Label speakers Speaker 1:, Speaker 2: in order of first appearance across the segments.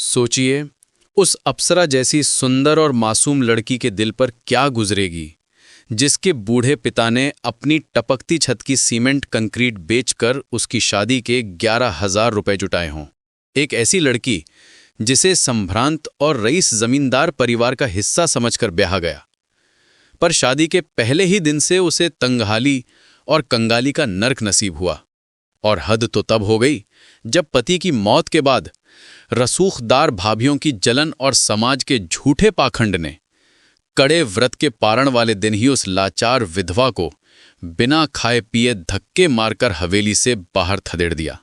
Speaker 1: सोचिए, उस अप्सरा जैसी सुंदर और मासूम लड़की के दिल पर क्या गुजरेगी, जिसके बूढ़े पिता ने अपनी टपकती छत की सीमेंट कंक्रीट बेचकर उसकी शादी के 11,000 रुपए जुटाए हों। एक ऐसी लड़की जिसे संभ्रांत और रईस जमींदार परिवार का हिस्सा समझकर ब्याहा गया, पर शादी के पहले ही दिन से उसे तंगहाली और कंगाली का नर्क नसीब हुआ। और हद तो तब हो गई जब पति की मौत के बाद रसूखदार भाभियों की जलन और समाज के झूठे पाखंड ने कड़े व्रत के पारण वाले दिन ही उस लाचार विधवा को बिना खाए पिए धक्के मारकर हवेली से बाहर थदेड़ दिया।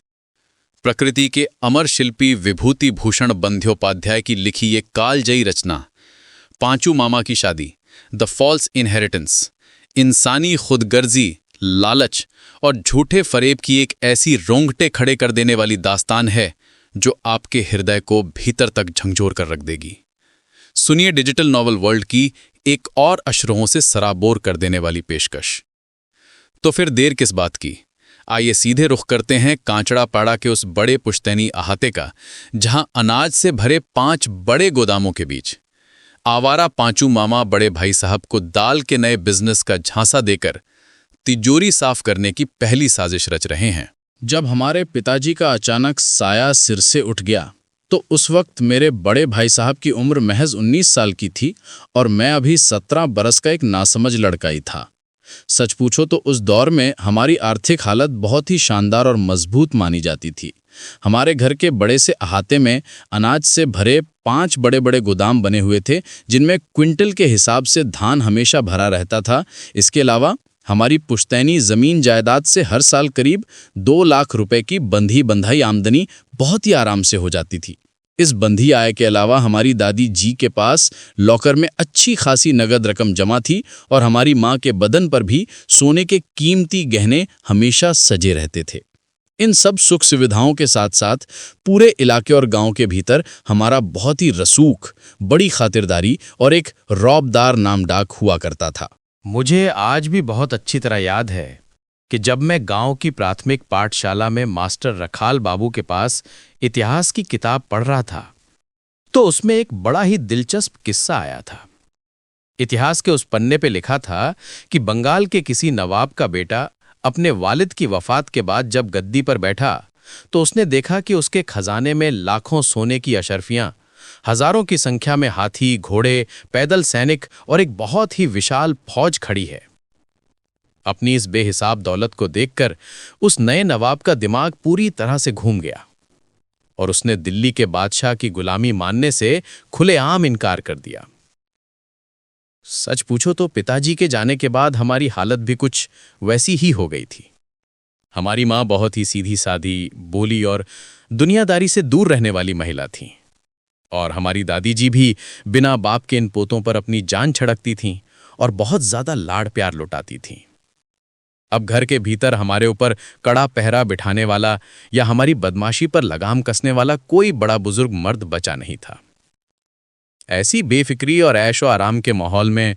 Speaker 1: प्रकृति के अमर शिल्पी विभूति भूषण बंध्योपाध्याय की लिखी ये कालजयी रचना पांचू मामा की शादी, द फॉल्स इनहेरिटेंस, इंसानी खुदगर्जी, लालच और झूठे फरेब की एक ऐसी रोंगटे खड़े कर देने वाली दास्तान है जो आपके हृदय को भीतर तक झंझोर कर रख देगी। सुनिए डिजिटल नॉवल वर्ल्ड की एक और अश्रुओं से सराबोर कर देने वाली पेशकश। तो फिर देर किस बात की, आइए सीधे रुख करते हैं कांचड़ापाड़ा के उस बड़े पुश्तैनी अहाते का, जहां अनाज से भरे 5 बड़े गोदामों के बीच आवारा पांचू मामा बड़े भाई साहब को दाल के नए बिजनेस का झांसा देकर तिजोरी साफ करने की पहली साजिश रच रहे हैं।
Speaker 2: जब हमारे पिताजी का अचानक साया सिर से उठ गया तो उस वक्त मेरे बड़े भाई साहब की उम्र महज 19 साल की थी और मैं अभी 17 बरस का एक नासमझ लड़का ही था। सच पूछो तो उस दौर में हमारी आर्थिक हालत बहुत ही शानदार और मजबूत मानी जाती थी। हमारे घर के बड़े से अहाते में अनाज से भरे 5 बड़े बड़े गोदाम बने हुए थे, जिनमें क्विंटल के हिसाब से धान हमेशा भरा रहता था। इसके अलावा हमारी पुश्तैनी जमीन जायदाद से हर साल करीब 2 लाख रुपए की बंधी बंधाई आमदनी बहुत ही आराम से हो जाती थी। इस बंधी आय के अलावा हमारी दादी जी के पास लॉकर में अच्छी खासी नगद रकम जमा थी और हमारी माँ के बदन पर भी सोने के कीमती गहने हमेशा सजे रहते थे। इन सब सुख सुविधाओं के साथ साथ पूरे इलाके और गांव के भीतर हमारा बहुत ही रसूख, बड़ी खातिरदारी और एक रौबदार नामडाक हुआ करता था।
Speaker 3: मुझे आज भी बहुत अच्छी तरह याद है कि जब मैं गांव की प्राथमिक पाठशाला में मास्टर रखाल बाबू के पास इतिहास की किताब पढ़ रहा था, तो उसमें एक बड़ा ही दिलचस्प किस्सा आया था। इतिहास के उस पन्ने पे लिखा था कि बंगाल के किसी नवाब का बेटा अपने वालिद की वफात के बाद जब गद्दी पर बैठा तो उसने देखा कि उसके खजाने में लाखों सोने की अशर्फियां, हजारों की संख्या में हाथी, घोड़े, पैदल सैनिक और एक बहुत ही विशाल फौज खड़ी है। अपनी इस बेहिसाब दौलत को देखकर उस नए नवाब का दिमाग पूरी तरह से घूम गया और उसने दिल्ली के बादशाह की गुलामी मानने से खुलेआम इनकार कर दिया। सच पूछो तो पिताजी के जाने के बाद हमारी हालत भी कुछ वैसी ही हो गई थी। हमारी माँ बहुत ही सीधी सादी, बोली और दुनियादारी से दूर रहने वाली महिला थी और हमारी दादी जी भी बिना बाप के इन पोतों पर अपनी जान छिड़कती थीं और बहुत ज्यादा लाड़ प्यार लुटाती थीं। अब घर के भीतर हमारे ऊपर कड़ा पहरा बिठाने वाला या हमारी बदमाशी पर लगाम कसने वाला कोई बड़ा बुजुर्ग मर्द बचा नहीं था। ऐसी बेफिक्री और ऐशो आराम के माहौल में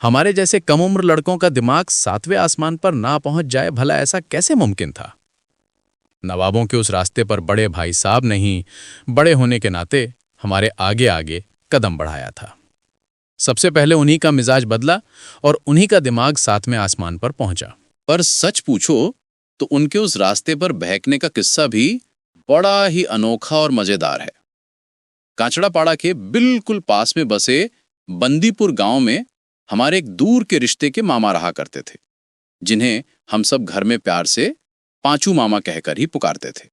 Speaker 3: हमारे जैसे कम उम्र लड़कों का दिमाग 7वें आसमान पर ना पहुंच जाए, भला ऐसा कैसे मुमकिन था? नवाबों के उस रास्ते पर बड़े भाई साहब नहीं, बड़े होने के नाते हमारे आगे आगे कदम बढ़ाया था। सबसे पहले उन्हीं का मिजाज बदला और उन्हीं का दिमाग 7वें आसमान पर पहुंचा।
Speaker 2: पर सच पूछो तो उनके उस रास्ते पर बहकने का किस्सा भी बड़ा ही अनोखा और मजेदार है। कांचड़ापाड़ा के बिल्कुल पास में बसे बंदीपुर गांव में हमारे एक दूर के रिश्ते के मामा रहा करते थे, जिन्हें हम सब घर में प्यार से पांचू मामा कहकर ही पुकारते थे।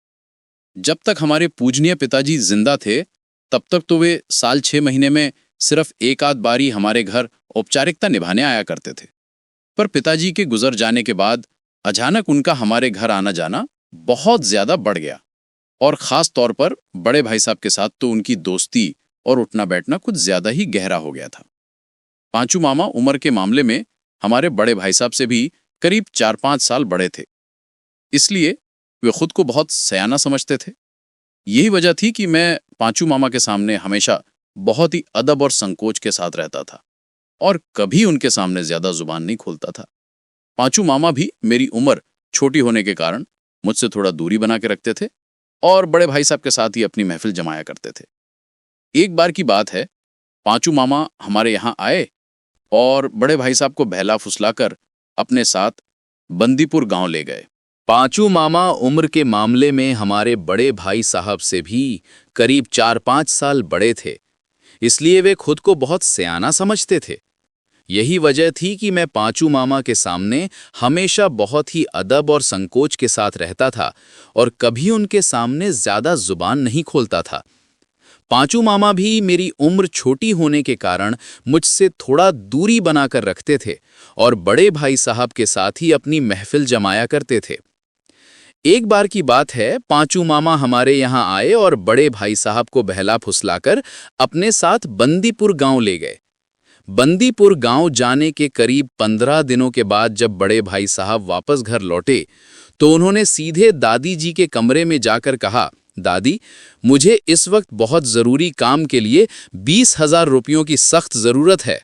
Speaker 2: जब तक हमारे पूजनीय पिताजी जिंदा थे तब तक तो वे साल 6 महीने में सिर्फ एक आध बारी हमारे घर औपचारिकता निभाने आया करते थे। पर पिताजी के गुजर जाने के बाद अचानक उनका हमारे घर आना जाना बहुत ज्यादा बढ़ गया और खास तौर पर बड़े भाई साहब के साथ तो उनकी दोस्ती और उठना बैठना कुछ ज्यादा ही गहरा हो गया था। पांचू मामा उम्र के मामले में हमारे बड़े भाई साहब से भी करीब 4-5 साल बड़े थे, इसलिए वे खुद को बहुत सयाना समझते थे। यही वजह थी कि मैं पांचू मामा के सामने हमेशा बहुत ही अदब और संकोच के साथ रहता था और कभी उनके सामने ज्यादा जुबान नहीं खोलता था। पांचू मामा भी मेरी उम्र छोटी होने के कारण मुझसे थोड़ा दूरी बना के रखते थे और बड़े भाई साहब के साथ ही अपनी महफिल जमाया करते थे। एक बार की बात है, पांचू मामा हमारे यहाँ आए और बड़े भाई साहब को बहला फुसलाकर अपने साथ बंदीपुर गांव ले गए।
Speaker 1: पांचू मामा उम्र के मामले में हमारे बड़े भाई साहब से भी करीब 4-5 साल बड़े थे, इसलिए वे खुद को बहुत सयाना समझते थे। यही वजह थी कि मैं पांचू मामा के सामने हमेशा बहुत ही अदब और संकोच के साथ रहता था और कभी उनके सामने ज्यादा जुबान नहीं खोलता था। पांचू मामा भी मेरी उम्र छोटी होने के कारण मुझसे थोड़ा दूरी बनाकर रखते थे और बड़े भाई साहब के साथ ही अपनी महफिल जमाया करते थे। एक बार की बात है, पांचू मामा हमारे यहाँ आए और बड़े भाई साहब को बहला फुसलाकर अपने साथ बंदीपुर गांव ले गए। बंदीपुर गांव जाने के करीब 15 दिनों के बाद जब बड़े भाई साहब वापस घर लौटे तो उन्होंने सीधे दादी जी के कमरे में जाकर कहा, दादी, मुझे इस वक्त बहुत जरूरी काम के लिए 20,000 रुपयों की सख्त जरूरत है।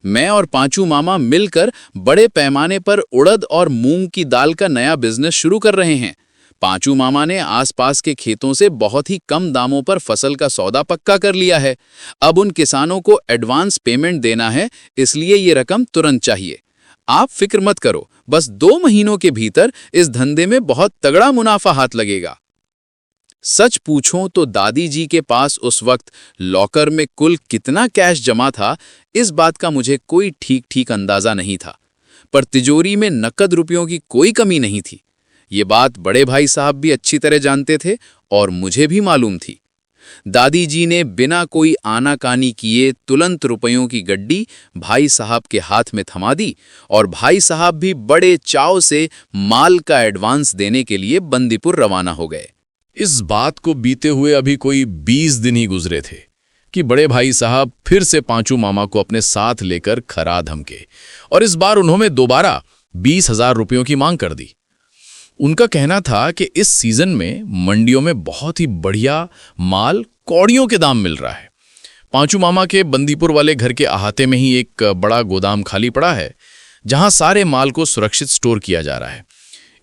Speaker 1: मैं और पांचू मामा मिलकर बड़े पैमाने पर उड़द और मूंग की दाल का नया बिजनेस शुरू कर रहे हैं। पांचू मामा ने आसपास के खेतों से बहुत ही कम दामों पर फसल का सौदा पक्का कर लिया है। अब उन किसानों को एडवांस पेमेंट देना है, इसलिए ये रकम तुरंत चाहिए। आप फिक्र मत करो, बस 2 महीनों के भीतर इस धंधे में बहुत तगड़ा मुनाफा हाथ लगेगा। सच पूछूं तो दादी जी के पास उस वक्त लॉकर में कुल कितना कैश जमा था, इस बात का मुझे कोई ठीक अंदाजा नहीं था, पर तिजोरी में नकद रुपयों की कोई कमी नहीं थी। ये बात बड़े भाई साहब भी अच्छी तरह जानते थे और मुझे भी मालूम थी। दादी जी ने बिना कोई आनाकानी किए तुरंत रुपयों की गड्डी भाई साहब के हाथ में थमा दी और भाई साहब भी बड़े चाव से माल का एडवांस देने के लिए बंदीपुर रवाना हो गए।
Speaker 3: इस बात को बीते हुए अभी कोई 20 दिन ही गुजरे थे कि बड़े भाई साहब फिर से पांचू मामा को अपने साथ लेकर खरा धमके और इस बार उन्होंने दोबारा 20,000 रुपयों की मांग कर दी। उनका कहना था कि इस सीजन में मंडियों में बहुत ही बढ़िया माल कौड़ियों के दाम मिल रहा है। पांचू मामा के बंदीपुर वाले घर के अहाते में ही एक बड़ा गोदाम खाली पड़ा है जहां सारे माल को सुरक्षित स्टोर किया जा रहा है,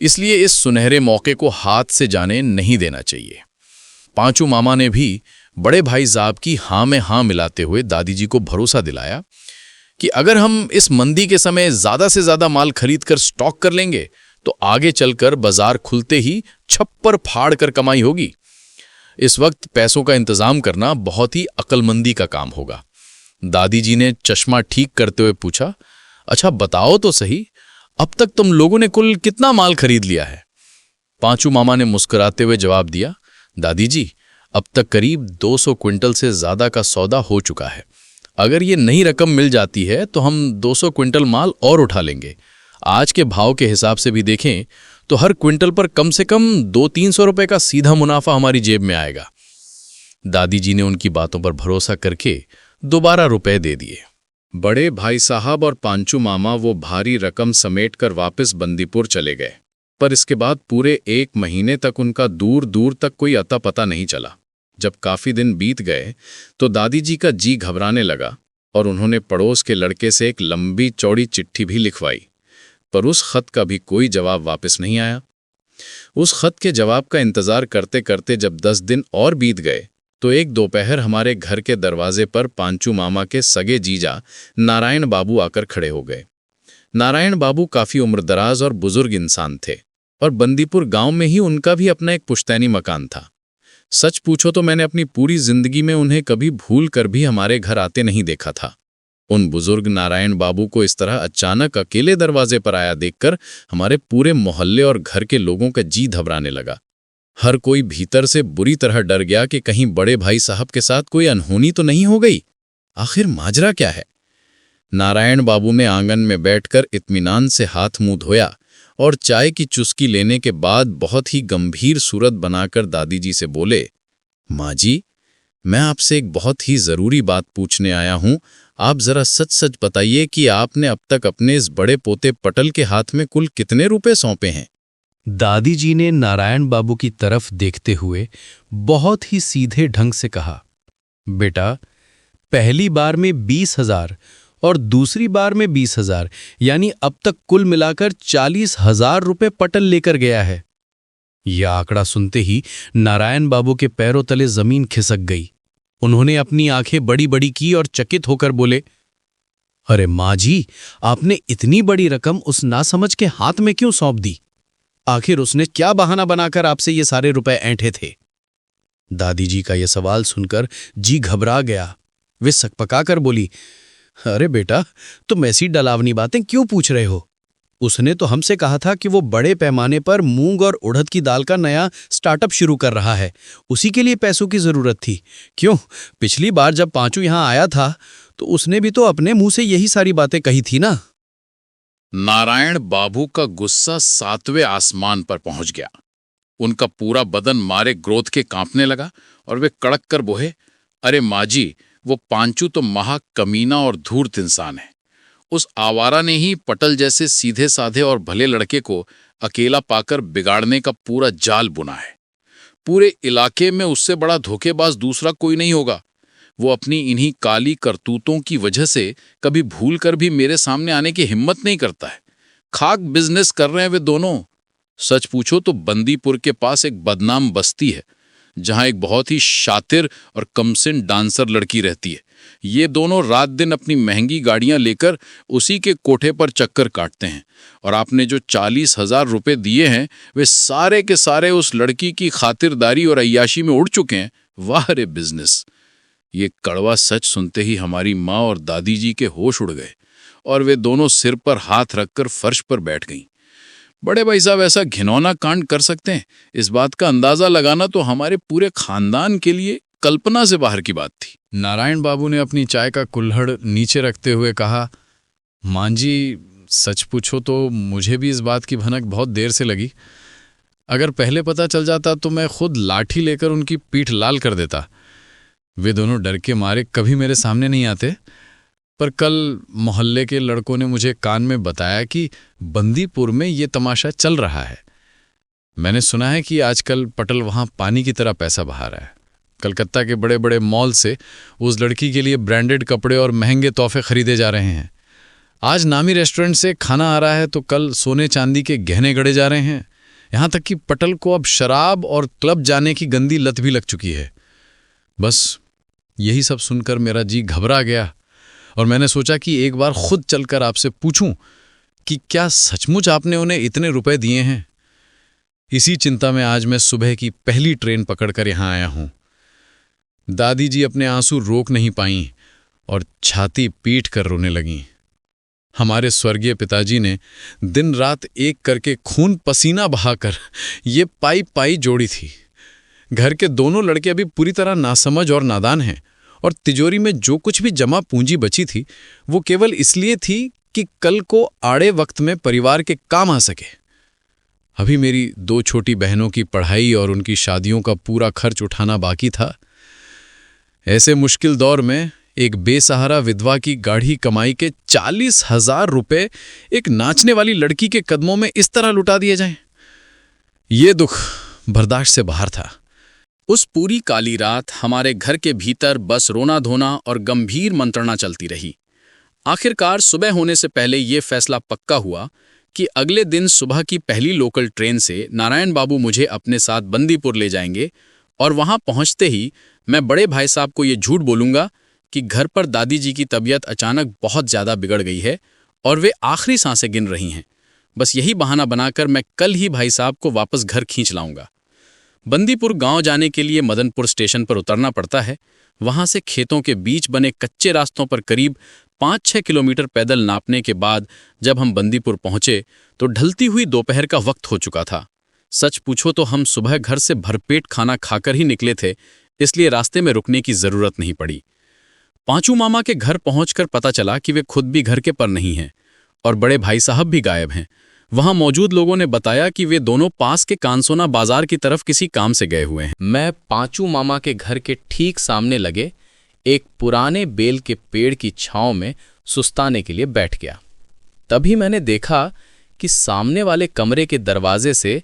Speaker 3: इसलिए इस सुनहरे मौके को हाथ से जाने नहीं देना चाहिए। पांचू मामा ने भी बड़े भाई साहब की हाँ में हाँ मिलाते हुए दादी जी को भरोसा दिलाया कि अगर हम इस मंदी के समय ज्यादा से ज्यादा माल खरीद कर स्टॉक कर लेंगे तो आगे चलकर बाजार खुलते ही छप्पर फाड़ कर कमाई होगी। इस वक्त पैसों का इंतजाम करना बहुत ही अक्लमंदी का काम होगा। दादी जी ने चश्मा ठीक करते हुए पूछा, अच्छा बताओ तो सही, अब तक तुम लोगों ने कुल कितना माल खरीद लिया है? पांचू मामा ने मुस्कुराते हुए जवाब दिया, दादी जी, अब तक करीब 200 क्विंटल से ज्यादा का सौदा हो चुका है। अगर ये नई रकम मिल जाती है तो हम 200 क्विंटल माल और उठा लेंगे। आज के भाव के हिसाब से भी देखें तो हर क्विंटल पर कम से कम 200-300 रुपए का सीधा मुनाफा हमारी जेब में आएगा। दादी जी ने उनकी बातों पर भरोसा करके दोबारा रुपए दे दिए।
Speaker 1: बड़े भाई साहब और पांचू मामा वो भारी रकम समेटकर वापस बंदीपुर चले गए, पर इसके बाद पूरे 1 महीने तक उनका दूर दूर तक कोई अता पता नहीं चला। जब काफी दिन बीत गए तो दादी जी का जी घबराने लगा और उन्होंने पड़ोस के लड़के से एक लंबी चौड़ी चिट्ठी भी लिखवाई, पर उस खत का भी कोई जवाब वापस नहीं आया। उस खत के जवाब का इंतजार करते करते जब 10 दिन और बीत गए तो एक दोपहर हमारे घर के दरवाजे पर पांचू मामा के सगे जीजा नारायण बाबू आकर खड़े हो गए। नारायण बाबू काफी उम्रदराज और बुजुर्ग इंसान थे और बंदीपुर गांव में ही उनका भी अपना एक पुश्तैनी मकान था। सच पूछो तो मैंने अपनी पूरी जिंदगी में उन्हें कभी भूल कर भी हमारे घर आते नहीं देखा था। उन बुजुर्ग नारायण बाबू को इस तरह अचानक अकेले दरवाजे पर आया देखकर हमारे पूरे मोहल्ले और घर के लोगों का जी घबराने लगा। हर कोई भीतर से बुरी तरह डर गया कि कहीं बड़े भाई साहब के साथ कोई अनहोनी तो नहीं हो गई। आखिर माजरा क्या है? नारायण बाबू ने आंगन में बैठकर इत्मीनान से हाथ मुंह धोया और चाय की चुस्की लेने के बाद बहुत ही गंभीर सूरत बनाकर दादी जी से बोले, माँ जी, मैं आपसे एक बहुत ही जरूरी बात पूछने आया हूं। आप जरा सच सच बताइए कि आपने अब तक अपने इस बड़े पोते पटल के हाथ में कुल कितने रुपए सौंपे हैं?
Speaker 3: दादी जी ने नारायण बाबू की तरफ देखते हुए बहुत ही सीधे ढंग से कहा, बेटा, पहली बार में 20,000 और दूसरी बार में 20,000, यानी अब तक कुल मिलाकर 40,000 रुपए पटल लेकर गया है। यह आंकड़ा सुनते ही नारायण बाबू के पैरों तले जमीन खिसक गई। उन्होंने अपनी आंखें बड़ी बड़ी की और चकित होकर बोले, अरे माँ जी, आपने इतनी बड़ी रकम उस नासमझ के हाथ में क्यों सौंप दी? आखिर उसने क्या बहाना बनाकर आपसे ये सारे रुपए ऐंठे थे? दादी जी का यह सवाल सुनकर जी घबरा गया। वे सकपकाकर बोली, अरे बेटा, तुम ऐसी डलावनी बातें क्यों पूछ रहे हो? उसने तो हमसे कहा था कि वो बड़े पैमाने पर मूंग और उड़द की दाल का नया स्टार्टअप शुरू कर रहा है, उसी के लिए पैसों की जरूरत थी। क्यों, पिछली बार जब पांचू यहां आया था तो उसने भी तो अपने मुंह से यही सारी बातें कही थी ना।
Speaker 2: नारायण बाबू का गुस्सा 7वें आसमान पर पहुंच गया। उनका पूरा बदन मारे क्रोध के कांपने लगा और वे कड़क कर बोले, अरे माँ जी, वो पांचू तो महा कमीना और धूर्त इंसान है। उस आवारा ने ही पटल जैसे सीधे साधे और भले लड़के को अकेला पाकर बिगाड़ने का पूरा जाल बुना है। पूरे इलाके में उससे बड़ा धोखेबाज दूसरा कोई नहीं होगा। वो अपनी इन्हीं काली करतूतों की वजह से कभी भूल कर भी मेरे सामने आने की हिम्मत नहीं करता है। खाक बिजनेस कर रहे हैं वे दोनों। सच पूछो तो बंदीपुर के पास एक बदनाम बस्ती है जहां एक बहुत ही शातिर और कमसिन डांसर लड़की रहती है। ये दोनों रात दिन अपनी महंगी गाड़ियां लेकर उसी के कोठे पर चक्कर काटते हैं और आपने जो 40,000 रुपए दिए हैं वे सारे के सारे उस लड़की की खातिरदारी और अय्याशी में उड़ चुके हैं। वाह रे बिजनेस! ये कड़वा सच सुनते ही हमारी माँ और दादी जी के होश उड़ गए और वे दोनों सिर पर हाथ रखकर फर्श पर बैठ गईं। बड़े भाई साहब ऐसा घिनौना कांड कर सकते हैं, इस बात का अंदाजा लगाना तो हमारे पूरे खानदान के लिए कल्पना से बाहर की बात थी।
Speaker 3: नारायण बाबू ने अपनी चाय का कुल्हड़ नीचे रखते हुए कहा, मां जी, सच पूछो तो मुझे भी इस बात की भनक बहुत देर से लगी। अगर पहले पता चल जाता तो मैं खुद लाठी लेकर उनकी पीठ लाल कर देता। वे दोनों डर के मारे कभी मेरे सामने नहीं आते, पर कल मोहल्ले के लड़कों ने मुझे कान में बताया कि बंदीपुर में ये तमाशा चल रहा है। मैंने सुना है कि आजकल पटल वहां पानी की तरह पैसा बहा रहा है। कलकत्ता के बड़े बड़े मॉल से उस लड़की के लिए ब्रांडेड कपड़े और महंगे तोहफे खरीदे जा रहे हैं। आज नामी रेस्टोरेंट से खाना आ रहा है तो कल सोने चांदी के गहने गढ़े जा रहे हैं। यहां तक कि पटल को अब शराब और क्लब जाने की गंदी लत भी लग चुकी है। बस यही सब सुनकर मेरा जी घबरा गया और मैंने सोचा कि एक बार खुद चलकर आपसे पूछूं कि क्या सचमुच आपने उन्हें इतने रुपए दिए हैं। इसी चिंता में आज मैं सुबह की पहली ट्रेन पकड़कर यहां आया हूं। दादी जी अपने आंसू रोक नहीं पाईं और छाती पीट कर रोने लगीं। हमारे स्वर्गीय पिताजी ने दिन रात एक करके खून पसीना बहाकर ये पाई पाई जोड़ी थी। घर के दोनों लड़के अभी पूरी तरह नासमझ और नादान हैं और तिजोरी में जो कुछ भी जमा पूंजी बची थी वो केवल इसलिए थी कि कल को आड़े वक्त में परिवार के काम आ सके। अभी मेरी 2 छोटी बहनों की पढ़ाई और उनकी शादियों का पूरा खर्च उठाना बाकी था। ऐसे मुश्किल दौर में एक बेसहारा विधवा की गाढ़ी कमाई के 40,000 रुपए एक नाचने वाली लड़की के कदमों में इस तरह लुटा दिए जाएं, ये दुख बर्दाश्त से बाहर था।
Speaker 1: उस पूरी काली रात हमारे घर के भीतर बस रोना धोना और गंभीर मंत्रणा चलती रही। आखिरकार सुबह होने से पहले ये फैसला पक्का हुआ कि अगले दिन सुबह की पहली लोकल ट्रेन से नारायण बाबू मुझे अपने साथ बंदीपुर ले जाएंगे और वहां पहुंचते ही मैं बड़े भाई साहब को ये झूठ बोलूंगा कि घर पर दादी जी की तबीयत अचानक बहुत ज्यादा बिगड़ गई है और वे आखिरी सांसें गिन रही हैं। बस यही बहाना बनाकर मैं कल ही भाई साहब को वापस घर खींच लाऊंगा। बंदीपुर गांव जाने के लिए मदनपुर स्टेशन पर उतरना पड़ता है। वहां से खेतों के बीच बने कच्चे रास्तों पर करीब 5-6 किलोमीटर पैदल नापने के बाद जब हम बंदीपुर पहुंचे तो ढलती हुई दोपहर का वक्त हो चुका था। सच पूछो तो हम सुबह घर से भरपेट खाना खाकर ही निकले थे, इसलिए रास्ते में रुकने की जरूरत नहीं पड़ी। पांचू मामा के घर पहुंचकर पता चला कि वे खुद भी घर के पर नहीं हैं और बड़े भाई साहब भी गायब हैं। वहां मौजूद लोगों ने बताया कि वे दोनों पास के कांसोना बाजार की तरफ किसी काम से गए हुए हैं। मैं पांचू मामा के घर के ठीक सामने लगे एक पुराने बेल के पेड़ की छांव में सुस्ताने के लिए बैठ गया। तभी मैंने देखा कि सामने वाले कमरे के दरवाजे से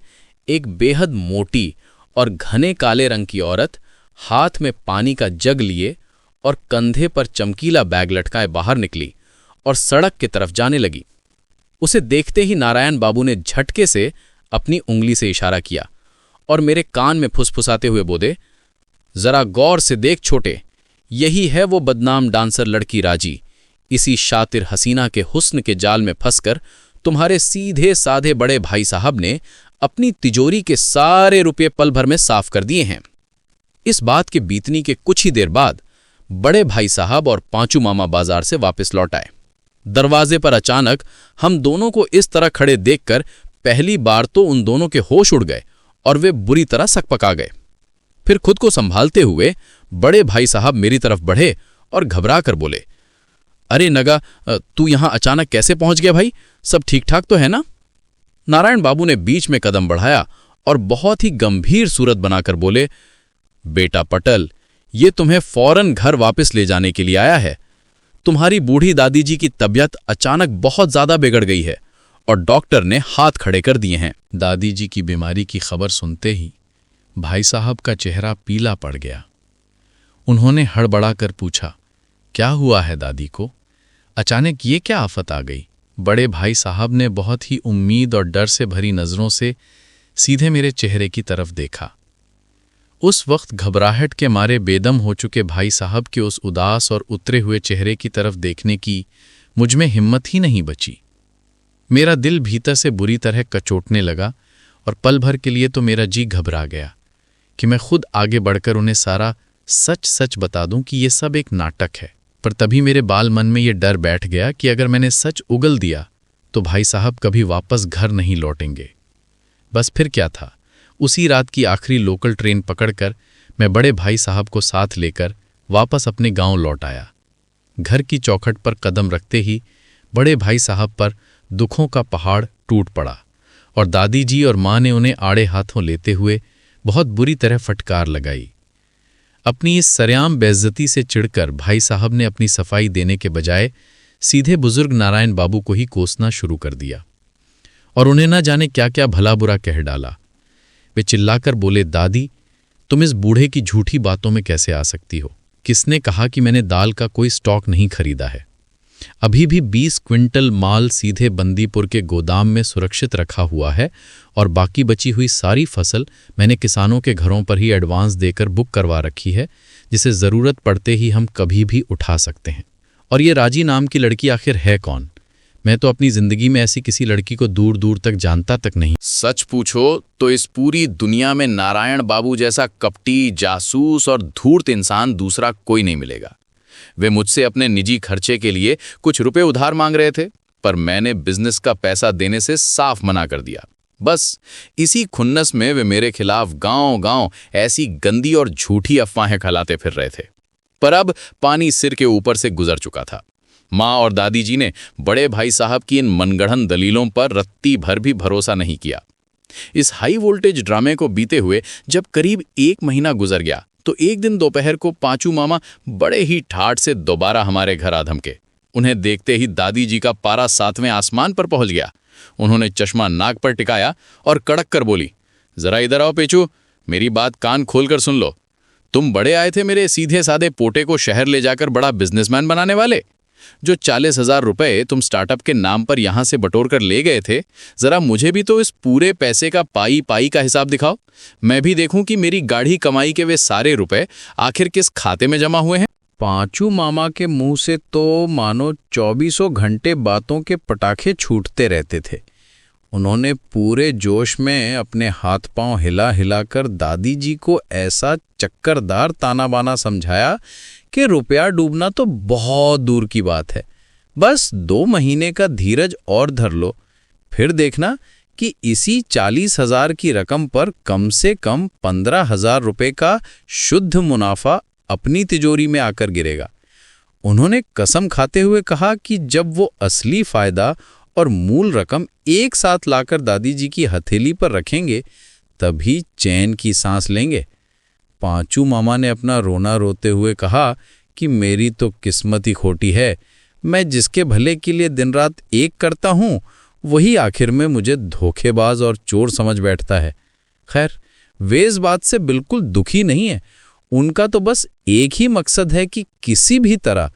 Speaker 1: एक बेहद मोटी और घने काले रंग की औरत हाथ में पानी का जग लिए और कंधे पर चमकीला बैग लटकाए बाहर निकली और सड़क की तरफ जाने लगी। उसे देखते ही नारायण बाबू ने झटके से अपनी उंगली से इशारा किया और मेरे कान में फुसफुसाते हुए बोले, जरा गौर से देख छोटे, यही है वो बदनाम डांसर लड़की राजी। इसी शातिर हसीना के हुस्न के जाल में फंसकर तुम्हारे सीधे साधे बड़े भाई साहब ने अपनी तिजोरी के सारे रुपये पल भर में साफ कर दिए हैं। इस बात के बीतने के कुछ ही देर बाद बड़े भाई साहब और पांचू मामा बाजार से वापस लौट आए। दरवाजे पर अचानक हम दोनों को इस तरह खड़े देखकर पहली बार तो उन दोनों के होश उड़ गए और वे बुरी तरह सकपका गए। फिर खुद को संभालते हुए बड़े भाई साहब मेरी तरफ बढ़े और घबरा कर बोले, अरे नगा, तू यहां अचानक कैसे पहुंच गया भाई? सब ठीक ठाक तो है ना? नारायण बाबू ने बीच में कदम बढ़ाया और बहुत ही गंभीर सूरत बनाकर बोले, बेटा पटल, ये तुम्हें फौरन घर वापस ले जाने के लिए आया है। तुम्हारी बूढ़ी दादी जी की तबीयत अचानक बहुत ज्यादा बिगड़ गई है और डॉक्टर ने हाथ खड़े कर दिए हैं।
Speaker 3: दादी जी की बीमारी की खबर सुनते ही भाई साहब का चेहरा पीला पड़ गया। उन्होंने हड़बड़ाकर पूछा, क्या हुआ है दादी को? अचानक ये क्या आफत आ गई? बड़े भाई साहब ने बहुत ही उम्मीद और डर से भरी नजरों से सीधे मेरे चेहरे की तरफ देखा। उस वक्त घबराहट के मारे बेदम हो चुके भाई साहब के उस उदास और उतरे हुए चेहरे की तरफ देखने की मुझ में हिम्मत ही नहीं बची। मेरा दिल भीतर से बुरी तरह कचोटने लगा और पल भर के लिए तो मेरा जी घबरा गया कि मैं खुद आगे बढ़कर उन्हें सारा सच सच बता दूं कि ये सब एक नाटक है। पर तभी मेरे बाल मन में ये डर बैठ गया कि अगर मैंने सच उगल दिया तो भाई साहब कभी वापस घर नहीं लौटेंगे। बस फिर क्या था, उसी रात की आखिरी लोकल ट्रेन पकड़कर मैं बड़े भाई साहब को साथ लेकर वापस अपने गांव लौट आया। घर की चौखट पर कदम रखते ही बड़े भाई साहब पर दुखों का पहाड़ टूट पड़ा और दादी जी और माँ ने उन्हें आड़े हाथों लेते हुए बहुत बुरी तरह फटकार लगाई। अपनी इस सरेआम बेइज्जती से चिढ़कर भाई साहब ने अपनी सफाई देने के बजाय सीधे बुजुर्ग नारायण बाबू को ही कोसना शुरू कर दिया और उन्हें न जाने क्या क्या भला बुरा कह डाला। वे चिल्लाकर बोले, दादी, तुम इस बूढ़े की झूठी बातों में कैसे आ सकती हो? किसने कहा कि मैंने दाल का कोई स्टॉक नहीं खरीदा है? अभी भी 20 क्विंटल माल सीधे बंदीपुर के गोदाम में सुरक्षित रखा हुआ है और बाकी बची हुई सारी फसल मैंने किसानों के घरों पर ही एडवांस देकर बुक करवा रखी है, जिसे ज़रूरत पड़ते ही हम कभी भी उठा सकते हैं। और ये राजी नाम की लड़की आखिर है कौन? मैं तो अपनी जिंदगी में ऐसी किसी लड़की को दूर दूर तक जानता तक नहीं।
Speaker 1: सच पूछो तो इस पूरी दुनिया में नारायण बाबू जैसा कपटी, जासूस और धूर्त इंसान दूसरा कोई नहीं मिलेगा। वे मुझसे अपने निजी खर्चे के लिए कुछ रुपए उधार मांग रहे थे, पर मैंने बिजनेस का पैसा देने से साफ मना कर दिया। बस इसी खुन्नस में वे मेरे खिलाफ गांव-गांव ऐसी गंदी और झूठी अफवाहें फैलाते फिर रहे थे। पर अब पानी सिर के ऊपर से गुजर चुका था। माँ और दादी जी ने बड़े भाई साहब की इन मनगढ़ंत दलीलों पर रत्ती भर भी भरोसा नहीं किया। इस हाई वोल्टेज ड्रामे को बीते हुए जब करीब 1 महीना गुजर गया तो एक दिन दोपहर को पांचू मामा बड़े ही ठाठ से दोबारा हमारे घर आ धमके। उन्हें देखते ही दादी जी का पारा 7वें आसमान पर पहुंच गया। उन्होंने चश्मा नाक पर टिकाया और कड़क कर बोली, जरा इधर आओ पेचू, मेरी बात कान खोलकर सुन लो। तुम बड़े आए थे मेरे सीधे साधे पोटे को शहर ले जाकर बड़ा बिजनेसमैन बनाने वाले। जो 40,000 रुपए तुम स्टार्टअप के नाम पर यहां से बटोर कर ले गए थे, जरा मुझे भी तो इस पूरे पैसे का पाई पाई का हिसाब दिखाओ। मैं भी देखूं कि मेरी गाढ़ी कमाई के वे सारे रुपए आखिर किस खाते में जमा हुए हैं।
Speaker 3: पांचू मामा के मुंह से तो मानो 24 घंटे बातों के पटाखे छूटते रहते थे। उन्होंने पूरे जोश में अपने हाथ पांव हिला हिलाकर दादी जी को ऐसा चक्करदार ताना बाना समझाया कि रुपया डूबना तो बहुत दूर की बात है। बस 2 महीने का धीरज और धर लो, फिर देखना कि इसी 40,000 की रकम पर कम से कम 15,000 रुपए का शुद्ध मुनाफा अपनी तिजोरी में आकर गिरेगा। उन्होंने कसम खाते हुए कहा कि जब वो असली फायदा और मूल रकम एक साथ लाकर दादी जी की हथेली पर रखेंगे तभी चैन की सांस लेंगे। पांचू मामा ने अपना रोना रोते हुए कहा कि मेरी तो किस्मत ही खोटी है। मैं जिसके भले के लिए दिन रात एक करता हूं, वही आखिर में मुझे धोखेबाज और चोर समझ बैठता है। खैर, वे इस बात से बिल्कुल दुखी नहीं है। उनका तो बस एक ही मकसद है कि किसी भी तरह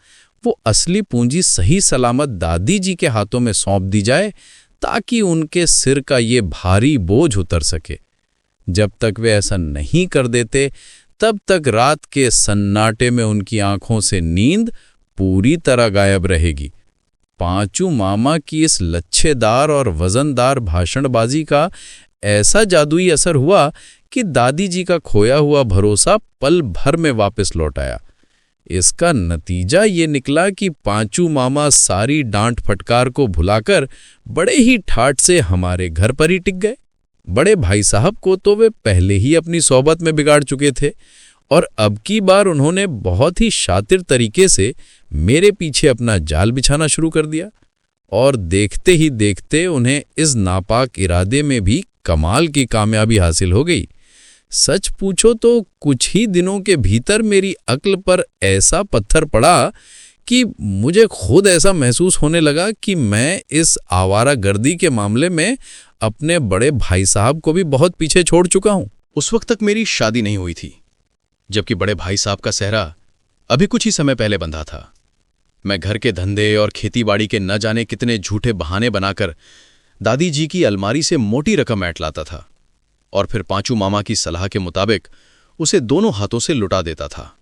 Speaker 3: वो असली पूंजी सही सलामत दादी जी के हाथों में सौंप दी जाए ताकि उनके सिर का ये भारी बोझ उतर सके। जब तक वे ऐसा नहीं कर देते
Speaker 2: तब तक रात के सन्नाटे में उनकी आंखों से नींद पूरी तरह गायब रहेगी। पांचू मामा की इस लच्छेदार और वजनदार भाषणबाजी का ऐसा जादुई असर हुआ कि दादी जी का खोया हुआ भरोसा पल भर में वापस लौट आया। इसका नतीजा ये निकला कि पांचू मामा सारी डांट फटकार को भुलाकर बड़े ही ठाठ से हमारे घर पर ही टिक गए। बड़े भाई साहब को तो वे पहले ही अपनी सोहबत में बिगाड़ चुके थे और अब की बार उन्होंने बहुत ही शातिर तरीके से मेरे पीछे अपना जाल बिछाना शुरू कर दिया और देखते ही देखते उन्हें इस नापाक इरादे में भी कमाल की कामयाबी हासिल हो गई। सच पूछो तो कुछ ही दिनों के भीतर मेरी अक्ल पर ऐसा पत्थर पड़ा कि मुझे खुद ऐसा महसूस होने लगा कि मैं इस आवारागर्दी के मामले में अपने बड़े भाई साहब को भी बहुत पीछे छोड़ चुका हूं।
Speaker 1: उस वक्त तक मेरी शादी नहीं हुई थी, जबकि बड़े भाई साहब का सेहरा अभी कुछ ही समय पहले बंधा था। मैं घर के धंधे और खेतीबाड़ी के न जाने कितने झूठे बहाने बनाकर दादी जी की अलमारी से मोटी रकम ऐंठ लाता था और फिर पांचू मामा की सलाह के मुताबिक उसे दोनों हाथों से लुटा देता था।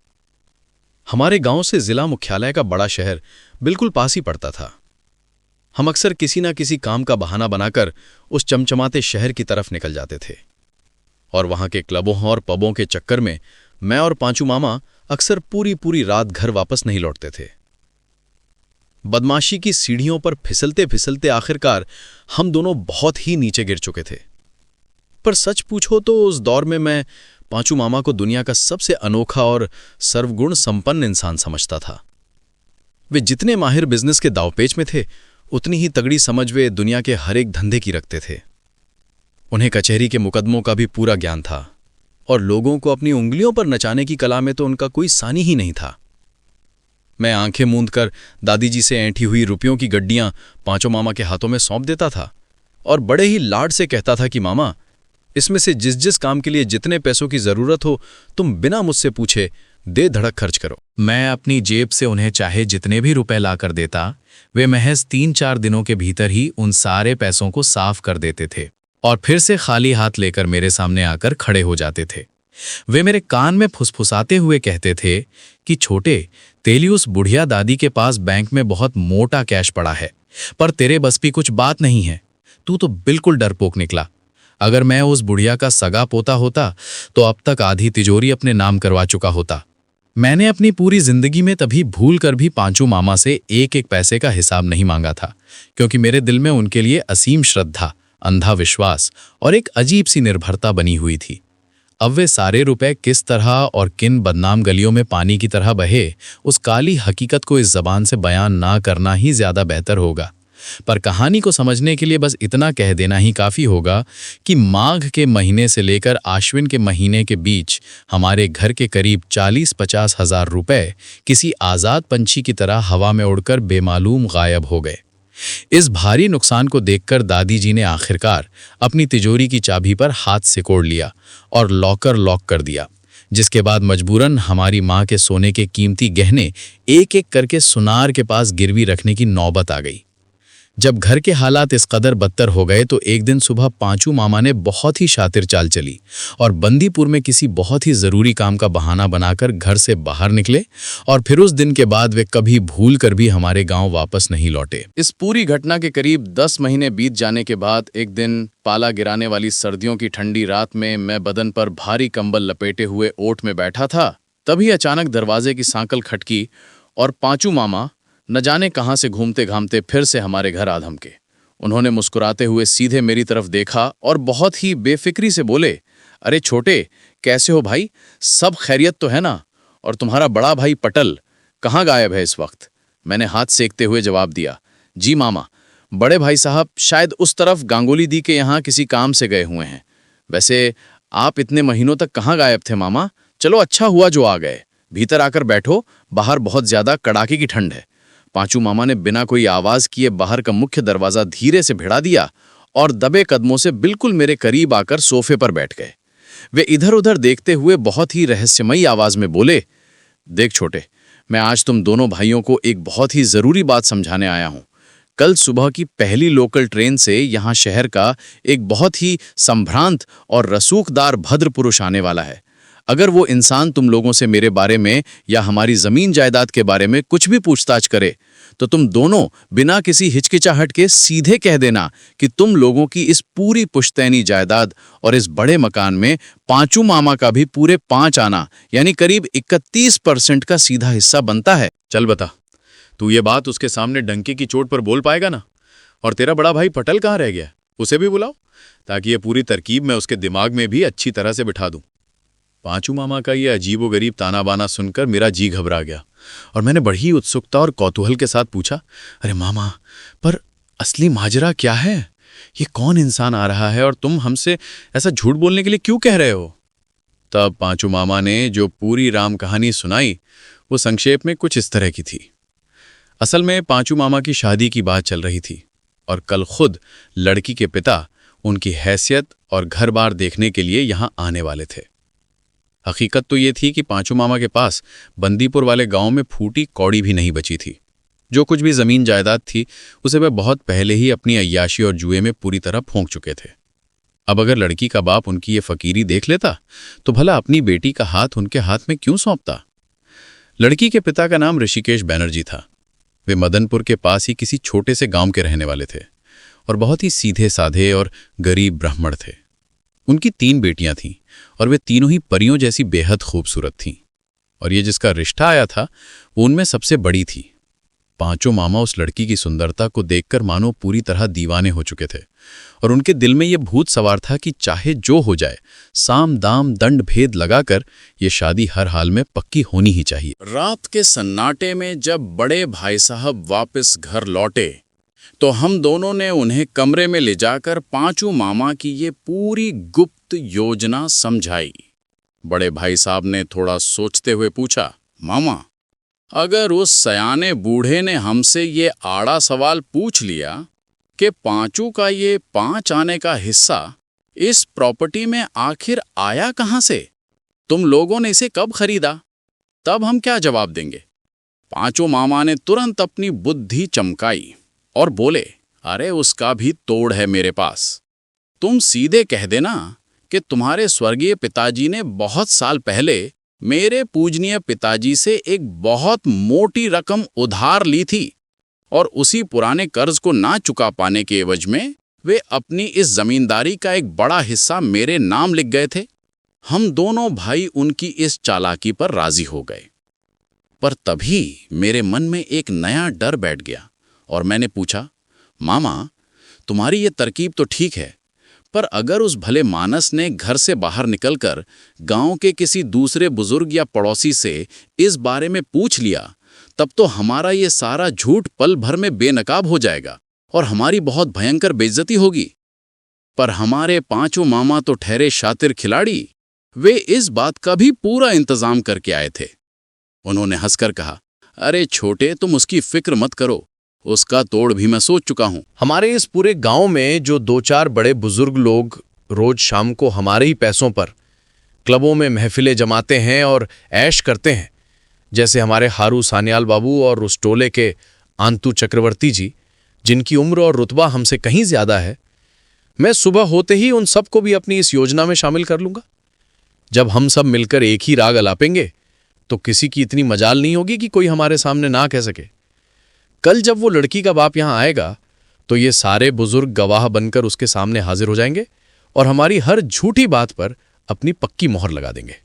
Speaker 1: हमारे गांव से जिला मुख्यालय का बड़ा शहर बिल्कुल पास ही पड़ता था। हम अक्सर किसी न किसी काम का बहाना बनाकर उस चमचमाते शहर की तरफ निकल जाते थे और वहां के क्लबों और पबों के चक्कर में मैं और पांचू मामा अक्सर पूरी पूरी रात घर वापस नहीं लौटते थे। बदमाशी की सीढ़ियों पर फिसलते फिसलते आखिरकार हम दोनों बहुत ही नीचे गिर चुके थे। पर सच पूछो तो उस दौर में मैं पांचू मामा को दुनिया का सबसे अनोखा और सर्वगुण संपन्न इंसान समझता था। वे जितने माहिर बिजनेस के दावपेच में थे, उतनी ही तगड़ी समझ वे दुनिया के हर एक धंधे की रखते थे। उन्हें कचहरी के मुकदमों का भी पूरा ज्ञान था और लोगों को अपनी उंगलियों पर नचाने की कला में तो उनका कोई सानी ही नहीं था। मैं आंखें मूंद कर दादी जी से ऐंठी हुई रुपयों की गड्डियां पांचों मामा के हाथों में सौंप देता था और बड़े ही लाड से कहता था कि मामा, इसमें से जिस जिस काम के लिए जितने पैसों की जरूरत हो तुम बिना मुझसे पूछे दे धड़क खर्च करो।
Speaker 3: मैं अपनी जेब से उन्हें चाहे जितने भी रुपए लाकर देता, वे महज 3-4 दिनों के भीतर ही उन सारे पैसों को साफ कर देते थे और फिर से खाली हाथ लेकर मेरे सामने आकर खड़े हो जाते थे। वे मेरे कान में फुसफुसाते हुए कहते थे कि छोटे, तेली उस बुढ़िया दादी के पास बैंक में बहुत मोटा कैश पड़ा है, पर तेरे बस भी कुछ बात नहीं है। तू तो बिल्कुल डरपोक निकला। अगर मैं उस बुढ़िया का सगा पोता होता तो अब तक आधी तिजोरी अपने नाम करवा चुका होता। मैंने अपनी पूरी जिंदगी में तभी भूल कर भी पांचू मामा से एक एक पैसे का हिसाब नहीं मांगा था, क्योंकि मेरे दिल में उनके लिए असीम श्रद्धा, अंधा विश्वास और एक अजीब सी निर्भरता बनी हुई थी। अब वे सारे रुपए किस तरह और किन बदनाम गलियों में पानी की तरह बहे, उस काली हकीकत को इस जबान से बयान ना करना ही ज्यादा बेहतर होगा। पर कहानी को समझने के लिए बस इतना कह देना ही काफी होगा कि माघ के महीने से लेकर आश्विन के महीने के बीच हमारे घर के करीब 40-50 हजार रुपए किसी आजाद पंछी की तरह हवा में उड़कर बेमालूम गायब हो गए। इस भारी नुकसान को देखकर दादी जी ने आखिरकार अपनी तिजोरी की चाबी पर हाथ सिकोड़ लिया और लॉकर लॉक कर दिया, जिसके बाद मजबूरन हमारी माँ के सोने के कीमती गहने एक एक करके सुनार के पास गिरवी रखने की नौबत आ गई। जब घर के हालात इस कदर बदतर हो गए तो एक दिन सुबह पांचू मामा ने बहुत ही शातिर चाल चली और बंदीपुर में किसी बहुत ही जरूरी काम का बहाना बनाकर घर से बाहर निकले और फिर उस दिन के बाद वे कभी भूल कर भी हमारे गांव वापस नहीं लौटे।
Speaker 1: इस पूरी घटना के करीब 10 महीने बीत जाने के बाद एक दिन पाला गिराने वाली सर्दियों की ठंडी रात में मैं बदन पर भारी कंबल लपेटे हुए ओट में बैठा था। तभी अचानक दरवाजे की सांकल खटकी और पांचू मामा न जाने कहां से घूमते घामते फिर से हमारे घर आ धमके। उन्होंने मुस्कुराते हुए सीधे मेरी तरफ देखा और बहुत ही बेफिक्री से बोले, अरे छोटे, कैसे हो भाई, सब खैरियत तो है ना? और तुम्हारा बड़ा भाई पटल कहाँ गायब है इस वक्त? मैंने हाथ सेकते हुए जवाब दिया, जी मामा, बड़े भाई साहब शायद उस तरफ गांगुली दी के यहाँ किसी काम से गए हुए हैं। वैसे आप इतने महीनों तक कहाँ गायब थे मामा? चलो अच्छा हुआ जो आ गए, भीतर आकर बैठो, बाहर बहुत ज्यादा कड़ाके की ठंड है। पांचू मामा ने बिना कोई आवाज किए बाहर का मुख्य दरवाजा धीरे से भिड़ा दिया और दबे कदमों से बिल्कुल मेरे करीब आकर सोफे पर बैठ गए। वे इधर उधर देखते हुए बहुत ही रहस्यमयी आवाज में बोले, देख छोटे, मैं आज तुम दोनों भाइयों को एक बहुत ही जरूरी बात समझाने आया हूं। कल सुबह की पहली लोकल ट्रेन से यहां शहर का एक बहुत ही संभ्रांत और रसूखदार भद्र पुरुष आने वाला है।
Speaker 2: अगर वो इंसान तुम लोगों से मेरे बारे में या हमारी जमीन जायदाद के बारे में कुछ भी पूछताछ करे तो तुम दोनों बिना किसी हिचकिचाहट के सीधे कह देना कि तुम लोगों की इस पूरी पुश्तैनी जायदाद और इस बड़े मकान में पांचू मामा का भी पूरे 5 आना यानी करीब 31% का सीधा हिस्सा बनता है।
Speaker 1: चल बता, तू ये बात उसके सामने डंके की चोट पर बोल पाएगा ना? और तेरा बड़ा भाई पटल कहाँ रह गया? उसे भी बुलाओ ताकि ये पूरी तरकीब मैं उसके दिमाग में भी अच्छी तरह से बिठा दूं। पांचू मामा का ये अजीबोगरीब ताना बाना सुनकर मेरा जी घबरा गया और मैंने बड़ी उत्सुकता और कौतूहल के साथ पूछा, अरे मामा, पर असली माजरा क्या है? ये कौन इंसान आ रहा है और तुम हमसे ऐसा झूठ बोलने के लिए क्यों कह रहे हो? तब पांचू मामा ने जो पूरी राम कहानी सुनाई वो संक्षेप में कुछ इस तरह की थी। असल में पांचू मामा की शादी की बात चल रही थी और कल खुद लड़की के पिता उनकी हैसियत और घर बार देखने के लिए यहां आने वाले थे। हकीकत तो ये थी कि पांचू मामा के पास बंदीपुर वाले गांव में फूटी कौड़ी भी नहीं बची थी। जो कुछ भी जमीन जायदाद थी उसे वे बहुत पहले ही अपनी अय्याशी और जुए में पूरी तरह फूंक चुके थे। अब अगर लड़की का बाप उनकी ये फकीरी देख लेता तो भला अपनी बेटी का हाथ उनके हाथ में क्यों सौंपता? लड़की के पिता का नाम ऋषिकेश बैनर्जी था। वे मदनपुर के पास ही किसी छोटे से गांव के रहने वाले थे और बहुत ही सीधे साधे और गरीब ब्राह्मण थे। उनकी 3 बेटियां थीं और वे तीनों ही परियों जैसी बेहद खूबसूरत थीं और ये जिसका रिश्ता आया था वो उनमें सबसे बड़ी थी। पांचों मामा उस लड़की की सुंदरता को देखकर मानो पूरी तरह दीवाने हो चुके थे और उनके दिल में ये भूत सवार था कि चाहे जो हो जाए, साम दाम दंड भेद लगाकर ये शादी हर हाल में पक्की होनी ही चाहिए।
Speaker 2: रात के सन्नाटे में जब बड़े भाई साहब वापस घर लौटे तो हम दोनों ने उन्हें कमरे में ले जाकर पांचू मामा की ये पूरी गुप्त योजना समझाई। बड़े भाई साहब ने थोड़ा सोचते हुए पूछा, मामा, अगर उस सयाने बूढ़े ने हमसे ये आड़ा सवाल पूछ लिया कि पांचू का ये 5 आने का हिस्सा इस प्रॉपर्टी में आखिर आया कहां से, तुम लोगों ने इसे कब खरीदा, तब हम क्या जवाब देंगे? पांचू मामा ने तुरंत अपनी बुद्धि चमकाई और बोले, अरे उसका भी तोड़ है मेरे पास। तुम सीधे कह देना कि तुम्हारे स्वर्गीय पिताजी ने बहुत साल पहले मेरे पूजनीय पिताजी से एक बहुत मोटी रकम उधार ली थी और उसी पुराने कर्ज को ना चुका पाने के एवज में वे अपनी इस जमींदारी का एक बड़ा हिस्सा मेरे नाम लिख गए थे। हम दोनों भाई उनकी इस चालाकी पर राजी हो गए, पर तभी मेरे मन में एक नया डर बैठ गया और मैंने पूछा, मामा, तुम्हारी ये तरकीब तो ठीक है, पर अगर उस भले मानस ने घर से बाहर निकलकर गांव के किसी दूसरे बुजुर्ग या पड़ोसी से इस बारे में पूछ लिया, तब तो हमारा ये सारा झूठ पल भर में बेनकाब हो जाएगा और हमारी बहुत भयंकर बेइज्जती होगी। पर हमारे पांचों मामा तो ठहरे शातिर खिलाड़ी, वे इस बात का भी पूरा इंतजाम करके आए थे। उन्होंने हंसकर कहा, अरे छोटे, तुम उसकी फिक्र मत करो, उसका तोड़ भी मैं सोच चुका हूं।
Speaker 3: हमारे इस पूरे गांव में जो 2-4 बड़े बुजुर्ग लोग रोज शाम को हमारे ही पैसों पर क्लबों में महफिलें जमाते हैं और ऐश करते हैं, जैसे हमारे हारू सान्याल बाबू और उस टोले के आंतू चक्रवर्ती जी, जिनकी उम्र और रुतबा हमसे कहीं ज्यादा है, मैं सुबह होते ही उन सबको भी अपनी इस योजना में शामिल कर लूंगा। जब हम सब मिलकर एक ही राग अलापेंगे तो किसी की इतनी मजाल नहीं होगी कि कोई हमारे सामने ना कह सके। कल जब वो लड़की का बाप यहां आएगा तो ये सारे बुजुर्ग गवाह बनकर उसके सामने हाजिर हो जाएंगे और हमारी हर झूठी बात पर अपनी पक्की मोहर लगा देंगे।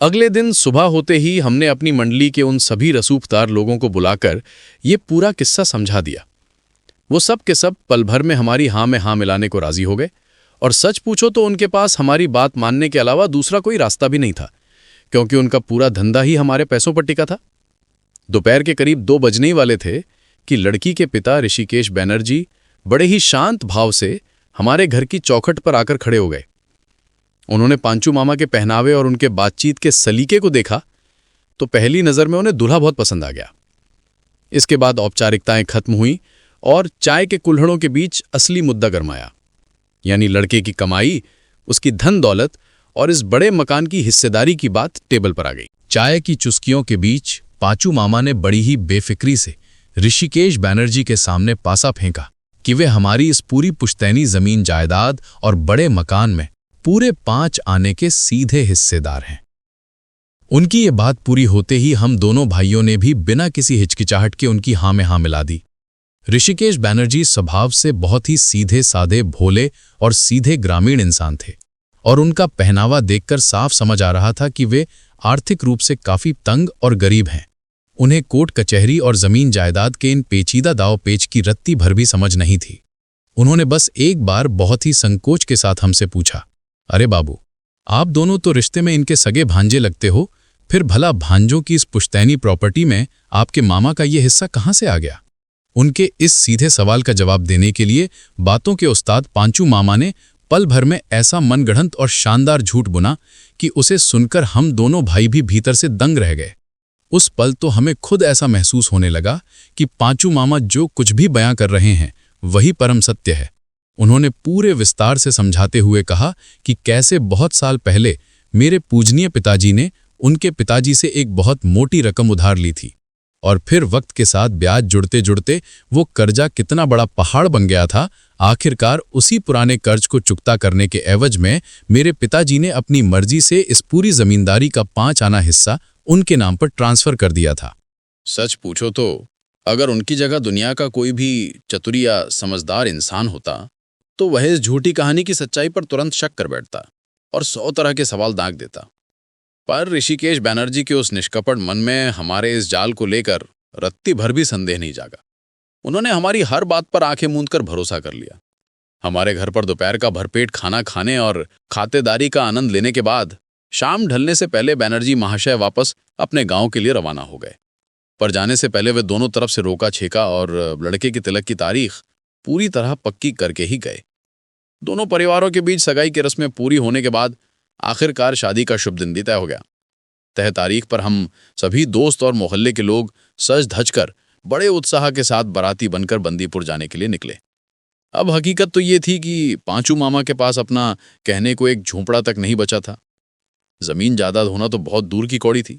Speaker 3: अगले दिन सुबह होते ही हमने अपनी मंडली के उन सभी रसूखदार लोगों को बुलाकर ये पूरा किस्सा समझा दिया। वो सब के सब पल भर में हमारी हाँ में हाँ मिलाने को राजी हो गए और सच पूछो तो उनके पास हमारी बात मानने के अलावा दूसरा कोई रास्ता भी नहीं था, क्योंकि उनका पूरा धंधा ही हमारे पैसों पर टिका था। दोपहर के करीब 2 बजने ही वाले थे कि लड़की के पिता ऋषिकेश बैनर्जी बड़े ही शांत भाव से हमारे घर की चौखट पर आकर खड़े हो गए। उन्होंने पांचू मामा के पहनावे और उनके बातचीत के सलीके को देखा तो पहली नजर में उन्हें दूल्हा बहुत पसंद आ गया। इसके बाद औपचारिकताएं खत्म हुई और चाय के कुल्हड़ों के बीच असली मुद्दा गरमाया, यानी लड़के की कमाई, उसकी धन दौलत और इस बड़े मकान की हिस्सेदारी की बात टेबल पर आ गई। चाय की चुस्कियों के बीच पांचू मामा ने बड़ी ही बेफिक्री से ऋषिकेश बैनर्जी के सामने पासा फेंका कि वे हमारी इस पूरी पुश्तैनी जमीन जायदाद और बड़े मकान में पूरे 5 आने के सीधे हिस्सेदार हैं।
Speaker 4: उनकी ये बात पूरी होते ही हम दोनों भाइयों ने भी बिना किसी हिचकिचाहट के उनकी हाँ में हाँ मिला दी। ऋषिकेश बैनर्जी स्वभाव से बहुत ही सीधे साधे, भोले और सीधे ग्रामीण इंसान थे और उनका पहनावा देखकर साफ समझ आ रहा था कि वे आर्थिक रूप से काफी तंग और गरीब हैं। उन्हें कोर्ट कचहरी और जमीन जायदाद के इन पेचीदा दाव पेच की रत्ती भर भी समझ नहीं थी। उन्होंने बस एक बार बहुत ही संकोच के साथ हमसे पूछा, अरे बाबू, आप दोनों तो रिश्ते में इनके सगे भांजे लगते हो, फिर भला भांजों की इस पुश्तैनी प्रॉपर्टी में आपके मामा का ये हिस्सा कहाँ से आ गया? उनके इस सीधे सवाल का जवाब देने के लिए बातों के उस्ताद पांचू मामा ने पल भर में ऐसा मनगढ़ंत और शानदार झूठ बुना कि उसे सुनकर हम दोनों भाई भी भीतर से दंग रह गए। उस पल तो हमें खुद ऐसा महसूस होने लगा कि पांचू मामा जो कुछ भी बयां कर रहे हैं वही परम सत्य है। उन्होंने पूरे विस्तार से समझाते हुए कहा कि कैसे बहुत साल पहले मेरे पूजनीय पिताजी ने उनके पिताजी से एक बहुत मोटी रकम उधार ली थी और फिर वक्त के साथ ब्याज जुड़ते जुड़ते वो कर्जा कितना बड़ा पहाड़ बन गया था। आखिरकार उसी पुराने कर्ज को चुकता करने के एवज में मेरे पिताजी ने अपनी मर्जी से इस पूरी जमींदारी का 5 आना हिस्सा उनके नाम पर ट्रांसफर कर दिया था।
Speaker 2: सच पूछो तो अगर उनकी जगह दुनिया का कोई भी चतुर या समझदार इंसान होता तो वह इस झूठी कहानी की सच्चाई पर तुरंत शक कर बैठता और 100 तरह के सवाल दाग देता। पर ऋषिकेश बैनर्जी के उस निष्कपट मन में हमारे इस जाल को लेकर रत्ती भर भी संदेह नहीं जागा। उन्होंने हमारी हर बात पर आंखें मूंदकर भरोसा कर लिया। हमारे घर पर दोपहर का भरपेट खाना खाने और खातेदारी का आनंद लेने के बाद शाम ढलने से पहले बैनर्जी महाशय वापस अपने गांव के लिए रवाना हो गए। पर जाने से पहले वे दोनों तरफ से रोका छेका और लड़के की तिलक की तारीख पूरी तरह पक्की करके ही गए। दोनों परिवारों के बीच सगाई की रस्में पूरी होने के बाद आखिरकार शादी का शुभ दिन भी तय हो गया। तय तारीख पर हम सभी दोस्त और मोहल्ले के लोग सज धज कर बड़े उत्साह के साथ बाराती बनकर बंदीपुर जाने के लिए निकले। अब हकीकत तो ये थी कि पांचू मामा के पास अपना कहने को एक झोंपड़ा तक नहीं बचा था। जमीन जायदाद होना तो बहुत दूर की कौड़ी थी,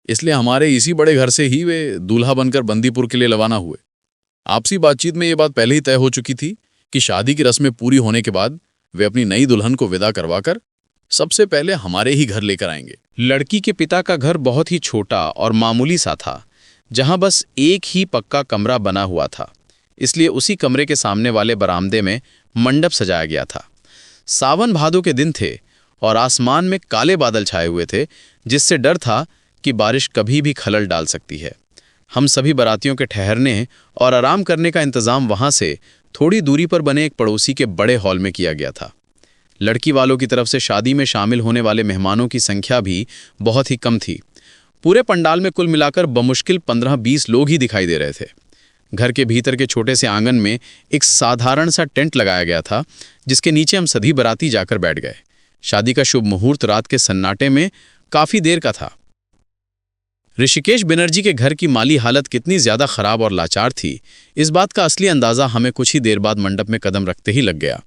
Speaker 2: इसलिए हमारे इसी बड़े घर से ही वे दूल्हा बनकर बंदीपुर के लिए रवाना हुए। आपसी बातचीत में ये बात पहले ही तय हो चुकी थी कि शादी की रस्में पूरी होने के बाद वे अपनी नई दुल्हन को विदा करवाकर सबसे पहले हमारे ही घर लेकर आएंगे।
Speaker 1: लड़की के पिता का घर बहुत ही छोटा और मामूली सा था, जहां बस एक ही पक्का कमरा बना हुआ था, इसलिए उसी कमरे के सामने वाले बरामदे में मंडप सजाया गया था। सावन भादों के दिन थे और आसमान में काले बादल छाए हुए थे, जिससे डर था कि बारिश कभी भी खलल डाल सकती है। हम सभी बारातियों के ठहरने और आराम करने का इंतजाम वहां से थोड़ी दूरी पर बने एक पड़ोसी के बड़े हॉल में किया गया था। लड़की वालों की तरफ से शादी में शामिल होने वाले मेहमानों की संख्या भी बहुत ही कम थी। पूरे पंडाल में कुल मिलाकर बमुश्किल 15-20 लोग ही दिखाई दे रहे थे। घर के भीतर के छोटे से आंगन में एक साधारण सा टेंट लगाया गया था, जिसके नीचे हम सभी बाराती जाकर बैठ गए। शादी का शुभ मुहूर्त रात के सन्नाटे में काफी देर का था। ऋषिकेश बनर्जी के घर की माली हालत कितनी ज्यादा खराब और लाचार थी, इस बात का असली अंदाजा हमें कुछ ही देर बाद मंडप में कदम रखते ही लग गया।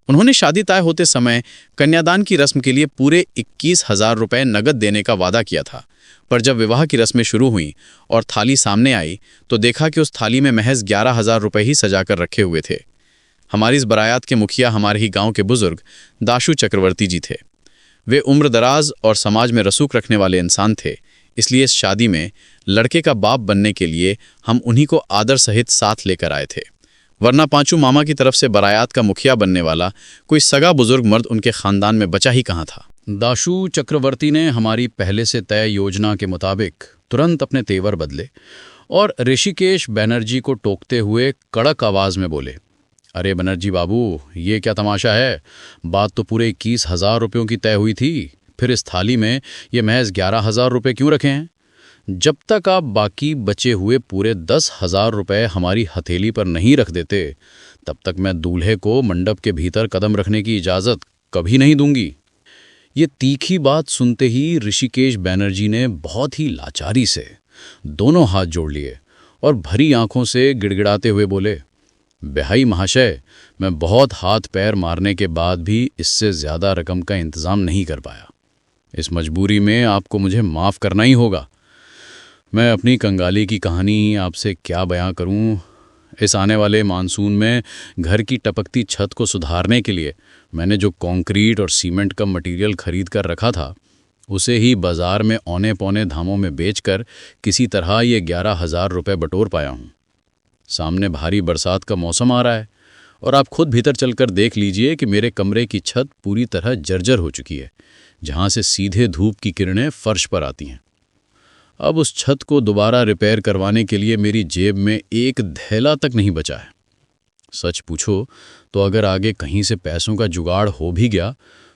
Speaker 1: उन्होंने शादी तय होते समय कन्यादान की रस्म के लिए पूरे 21,000 रुपए नगद देने का वादा किया था, पर जब विवाह की रस्में शुरू हुईं और थाली सामने आई तो देखा कि उस थाली में महज 11,000 रुपए ही सजाकर रखे हुए थे। हमारी इस बरायात के मुखिया हमारे ही गांव के बुजुर्ग दाशु चक्रवर्ती जी थे। वे उम्र दराज और समाज में रसूख रखने वाले इंसान थे, इसलिए इस शादी में लड़के का बाप बनने के लिए हम उन्हीं को आदर सहित साथ लेकर आए थे, वरना पांचू मामा की तरफ से बरायात का मुखिया बनने वाला कोई सगा बुजुर्ग मर्द उनके खानदान में बचा ही कहाँ था।
Speaker 3: दाशु चक्रवर्ती ने हमारी पहले से तय योजना के मुताबिक तुरंत अपने तेवर बदले और ऋषिकेश बनर्जी को टोकते हुए कड़क आवाज में बोले, अरे बनर्जी बाबू, ये क्या तमाशा है? बात तो पूरे 21,000 रुपयों की तय हुई थी, फिर इस थाली में ये महज 11,000 रुपये क्यों रखे हैं? जब तक आप बाकी बचे हुए पूरे 10,000 रुपये हमारी हथेली पर नहीं रख देते, तब तक मैं दूल्हे को मंडप के भीतर कदम रखने की इजाज़त कभी नहीं दूंगी। ये तीखी बात सुनते ही ऋषिकेश बनर्जी ने बहुत ही लाचारी से दोनों हाथ जोड़ लिए और भरी आंखों से गिड़गिड़ाते हुए बोले, बेहाई महाशय, मैं बहुत हाथ पैर मारने के बाद भी इससे ज़्यादा रकम का इंतज़ाम नहीं कर पाया। इस मजबूरी में आपको मुझे माफ़ करना ही होगा। मैं अपनी कंगाली की कहानी आपसे क्या बयां करूं। इस आने वाले मानसून में घर की टपकती छत को सुधारने के लिए मैंने जो कंक्रीट और सीमेंट का मटेरियल खरीद कर रखा था,
Speaker 2: उसे ही बाजार में औने पौने दामों में बेचकर किसी तरह ये 11,000 रुपये बटोर पाया हूँ। सामने भारी बरसात का मौसम आ रहा है और आप खुद भीतर चलकर देख लीजिए कि मेरे कमरे की छत पूरी तरह जर्जर हो चुकी है, जहाँ से सीधे धूप की किरणें फर्श पर आती हैं। अब उस छत को दोबारा रिपेयर करवाने के लिए मेरी जेब में एक धैला तक नहीं बचा है। सच पूछो तो अगर आगे कहीं से पैसों का जुगाड़ हो भी गया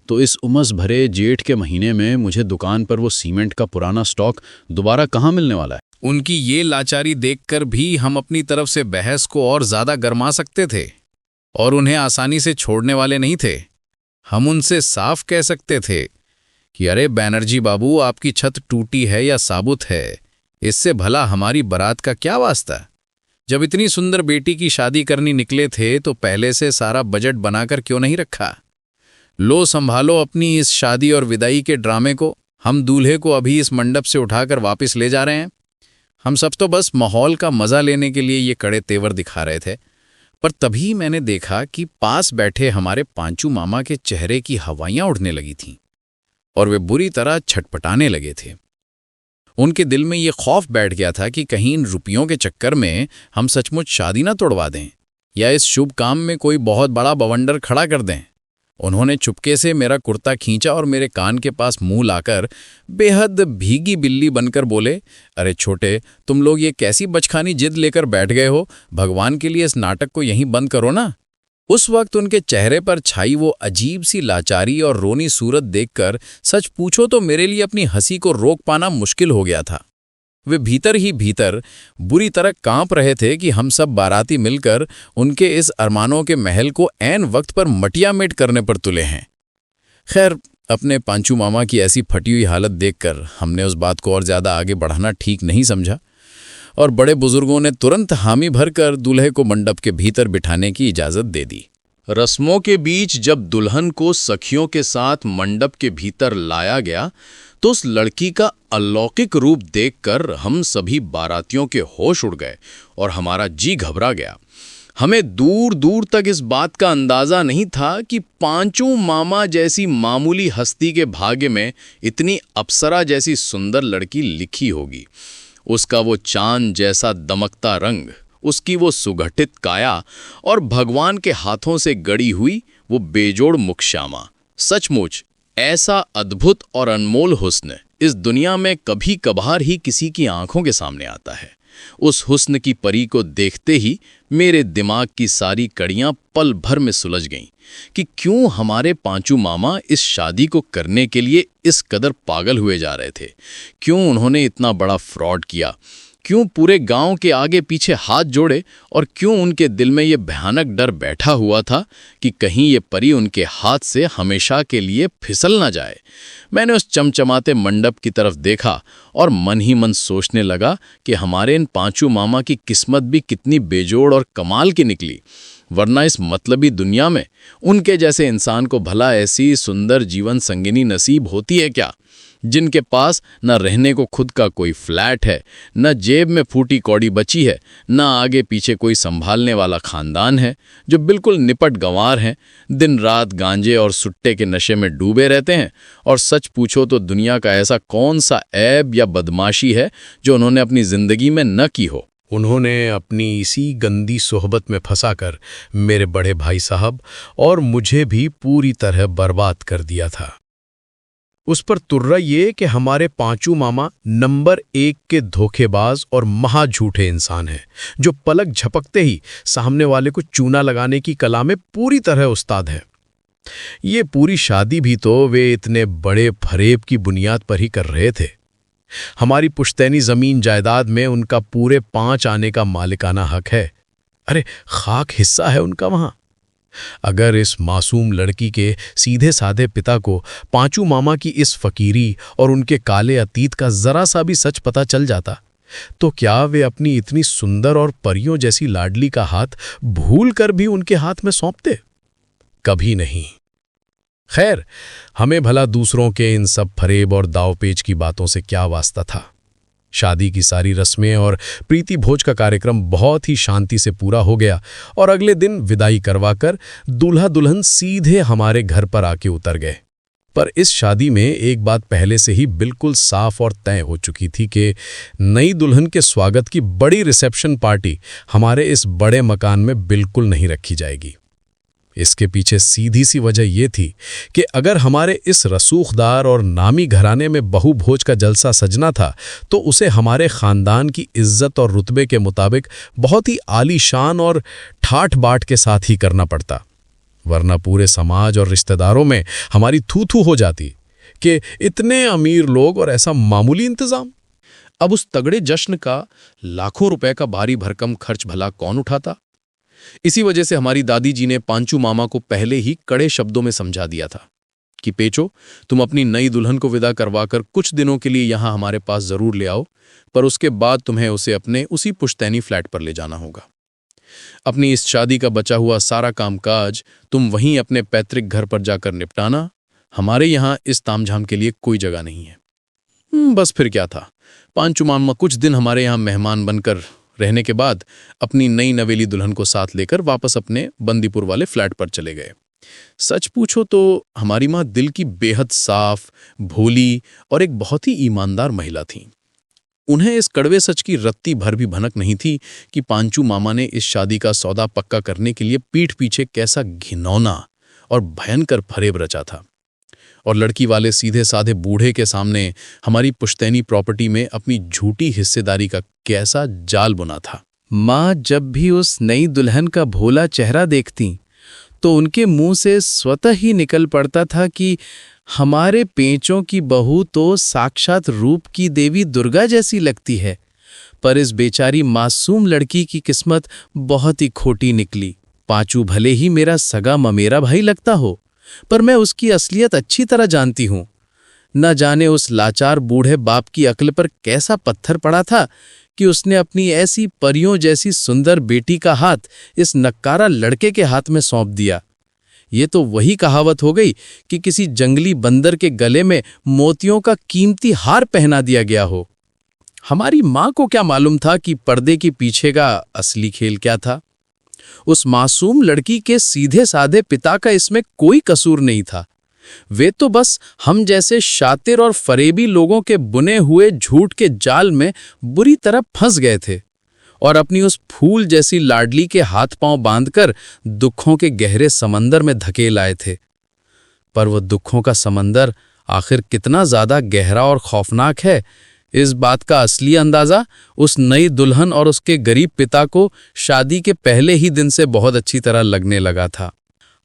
Speaker 2: तो इस उमस भरे जेठ के महीने में मुझे दुकान पर वो सीमेंट का पुराना स्टॉक दोबारा कहाँ मिलने वाला है।
Speaker 1: उनकी ये लाचारी देखकर भी हम अपनी तरफ से बहस को और ज्यादा गरमा सकते थे और उन्हें आसानी से छोड़ने वाले नहीं थे। हम उनसे साफ कह सकते थे कि अरे बैनर्जी बाबू, आपकी छत टूटी है या साबुत है, इससे भला हमारी बारात का क्या वास्ता। जब इतनी सुंदर बेटी की शादी करनी निकले थे तो पहले से सारा बजट बनाकर क्यों नहीं रखा। लो संभालो अपनी इस शादी और विदाई के ड्रामे को। हम दूल्हे को अभी इस मंडप से उठाकर वापस ले जा रहे हैं। हम सब तो बस माहौल का मजा लेने के लिए ये कड़े तेवर दिखा रहे थे, पर तभी मैंने देखा कि पास बैठे हमारे पांचू मामा के चेहरे की हवाइयां उड़ने लगी थीं और वे बुरी तरह छटपटाने लगे थे। उनके दिल में ये खौफ बैठ गया था कि कहीं इन रुपयों के चक्कर में हम सचमुच शादी ना तोड़वा दें या इस शुभ काम में कोई बहुत बड़ा बवंडर खड़ा कर दें। उन्होंने चुपके से मेरा कुर्ता खींचा और मेरे कान के पास मुंह लाकर बेहद भीगी बिल्ली बनकर बोले, अरे छोटे, तुम लोग ये कैसी बचखानी जिद लेकर बैठ गए हो। भगवान के लिए इस नाटक को यहीं बंद करो ना। उस वक्त उनके चेहरे पर छाई वो अजीब सी लाचारी और रोनी सूरत देखकर सच पूछो तो मेरे लिए अपनी हंसी को रोक पाना मुश्किल हो गया था। वे भीतर ही भीतर बुरी तरह कांप रहे थे कि हम सब बाराती मिलकर उनके इस अरमानों के महल को ऐन वक्त पर मटियामेट करने पर तुले हैं। खैर, अपने पांचू मामा की ऐसी फटी हुई हालत देखकर हमने उस बात को और ज़्यादा आगे बढ़ाना ठीक नहीं समझा और बड़े बुजुर्गों ने तुरंत हामी भरकर दूल्हे को मंडप के भीतर बिठाने की इजाज़त दे दी।
Speaker 4: रस्मों के बीच जब दुल्हन को सखियों के साथ मंडप के भीतर लाया गया तो उस लड़की का अलौकिक रूप देखकर हम सभी बारातियों के होश उड़ गए और हमारा जी घबरा गया। हमें दूर दूर तक इस बात का अंदाजा नहीं था कि पांचों मामा जैसी मामूली हस्ती के भाग्य में इतनी अप्सरा जैसी सुंदर लड़की लिखी होगी। उसका वो चांद जैसा दमकता रंग, उसकी वो सुगठित काया और भगवान के हाथों से गढ़ी हुई वो बेजोड़ मुखश्यामा। सचमुच ऐसा अद्भुत और अनमोल हुस्न इस दुनिया में कभी कभार ही किसी की आंखों के सामने आता है। उस हुस्न की परी को देखते ही मेरे दिमाग की सारी कड़ियां पल भर में सुलझ गईं कि क्यों हमारे पांचू मामा इस शादी को करने के लिए इस कदर पागल हुए जा रहे थे, क्यों उन्होंने इतना बड़ा फ्रॉड किया, क्यों पूरे गांव के आगे पीछे हाथ जोड़े और क्यों उनके दिल में ये भयानक डर बैठा हुआ था कि कहीं ये परी उनके हाथ से हमेशा के लिए फिसल ना जाए। मैंने उस चमचमाते मंडप की तरफ देखा और मन ही मन सोचने लगा कि हमारे इन पांचू मामा की किस्मत भी कितनी बेजोड़ और कमाल की निकली, वरना इस मतलबी दुनिया में उनके जैसे इंसान को भला ऐसी सुंदर जीवन संगिनी नसीब होती है क्या, जिनके पास न रहने को खुद का कोई फ्लैट है, न जेब में फूटी कौड़ी बची है, न आगे पीछे कोई संभालने वाला खानदान है, जो बिल्कुल निपट गंवार हैं, दिन रात गांजे और सुट्टे के नशे में डूबे रहते हैं। और सच पूछो तो दुनिया का ऐसा कौन सा ऐब या बदमाशी है जो उन्होंने अपनी जिंदगी में न की हो।
Speaker 3: उन्होंने अपनी इसी गंदी सोहबत में फंसाकर मेरे बड़े भाई साहब और मुझे भी पूरी तरह बर्बाद कर दिया था। उस पर तुर्रा ये कि हमारे पांचू मामा नंबर 1 के धोखेबाज और महा झूठे इंसान हैं, जो पलक झपकते ही सामने वाले को चूना लगाने की कला में पूरी तरह उस्ताद हैं। ये पूरी शादी भी तो वे इतने बड़े फरेब की बुनियाद पर ही कर रहे थे। हमारी पुश्तैनी जमीन जायदाद में उनका पूरे 5 आने का मालिकाना हक है। अरे खाक हिस्सा है उनका वहां। अगर इस मासूम लड़की के सीधे साधे पिता को पांचू मामा की इस फकीरी और उनके काले अतीत का जरा सा भी सच पता चल जाता तो क्या वे अपनी इतनी सुंदर और परियों जैसी लाडली का हाथ भूल कर भी उनके हाथ में सौंपते? कभी नहीं। खैर, हमें भला दूसरों के इन सब फरेब और दावपेच की बातों से क्या वास्ता था। शादी की सारी रस्में और प्रीति भोज का कार्यक्रम बहुत ही शांति से पूरा हो गया और अगले दिन विदाई करवाकर दूल्हा दुल्हन सीधे हमारे घर पर आके उतर गए।
Speaker 4: पर इस शादी में एक बात पहले से ही बिल्कुल साफ और तय हो चुकी थी कि नई दुल्हन के स्वागत की बड़ी रिसेप्शन पार्टी हमारे इस बड़े मकान में बिल्कुल नहीं रखी जाएगी। इसके पीछे सीधी सी वजह यह थी कि अगर हमारे इस रसूखदार और नामी घराने में बहू भोज का जलसा सजना था तो उसे हमारे खानदान की इज्जत और रुतबे के मुताबिक बहुत ही आलीशान और ठाठ बाट के साथ ही करना पड़ता, वरना पूरे समाज और रिश्तेदारों में हमारी थू थू हो जाती कि इतने अमीर लोग और ऐसा मामूली इंतजाम।
Speaker 3: अब उस तगड़े जश्न का लाखों रुपए का भारी भरकम खर्च भला कौन उठाता? इसी वजह से हमारी दादी जी ने पांचू मामा को पहले ही कड़े शब्दों में समझा दिया था कि पेचो, तुम अपनी नई दुल्हन को विदा करवाकर कुछ दिनों के लिए यहां हमारे पास जरूर ले आओ, पर उसके बाद तुम्हें उसे अपने उसी पुश्तैनी फ्लैट पर ले जाना होगा। अपनी इस शादी का बचा हुआ सारा कामकाज तुम वहीं अपने पैतृक घर पर जाकर निपटाना, हमारे यहां इस तामझाम के लिए कोई जगह नहीं है। बस फिर क्या था, पांचू मामा कुछ दिन हमारे यहां मेहमान बनकर रहने के बाद अपनी नई नवेली दुल्हन को साथ लेकर वापस अपने बंदीपुर वाले फ्लैट पर चले गए। सच पूछो तो हमारी माँ दिल की बेहद साफ, भोली और एक बहुत ही ईमानदार महिला थीं। उन्हें इस कड़वे सच की रत्ती भर भी भनक नहीं थी कि पांचू मामा ने इस शादी का सौदा पक्का करने के लिए पीठ पीछे कैसा घिनौना और भयंकर फरेब रचा था, और लड़की वाले सीधे साधे बूढ़े के सामने हमारी पुश्तैनी प्रॉपर्टी में अपनी झूठी हिस्सेदारी का कैसा जाल बुना था। माँ जब भी उस नई दुल्हन का भोला चेहरा देखती तो उनके मुंह से स्वतः ही निकल पड़ता था कि हमारे पेंचों की बहू तो साक्षात रूप की देवी दुर्गा जैसी लगती है, पर इस बेचारी मासूम लड़की की किस्मत बहुत ही खोटी निकली। पांचू भले ही मेरा सगा ममेरा भाई लगता हो, पर मैं उसकी असलियत अच्छी तरह जानती हूं। न जाने उस लाचार बूढ़े बाप की अक्ल पर कैसा पत्थर पड़ा था कि उसने अपनी ऐसी परियों जैसी सुंदर बेटी का हाथ इस नक्कारा लड़के के हाथ में सौंप दिया। ये तो वही कहावत हो गई कि किसी जंगली बंदर के गले में मोतियों का कीमती हार पहना दिया गया हो। हमारी माँ को क्या मालूम था कि पर्दे के पीछे का असली खेल क्या था। उस मासूम लड़की के सीधे साधे पिता का इसमें कोई कसूर नहीं था। वे तो बस हम जैसे शातिर और फरेबी लोगों के बुने हुए झूठ के जाल में बुरी तरह फंस गए थे और अपनी उस फूल जैसी लाडली के हाथ पांव बांधकर दुखों के गहरे समंदर में धकेल आए थे। पर वो दुखों का समंदर आखिर कितना ज्यादा गहरा और खौफनाक है, इस बात का असली अंदाजा उस नई दुल्हन और उसके गरीब पिता को शादी के पहले ही दिन से बहुत अच्छी तरह लगने लगा था।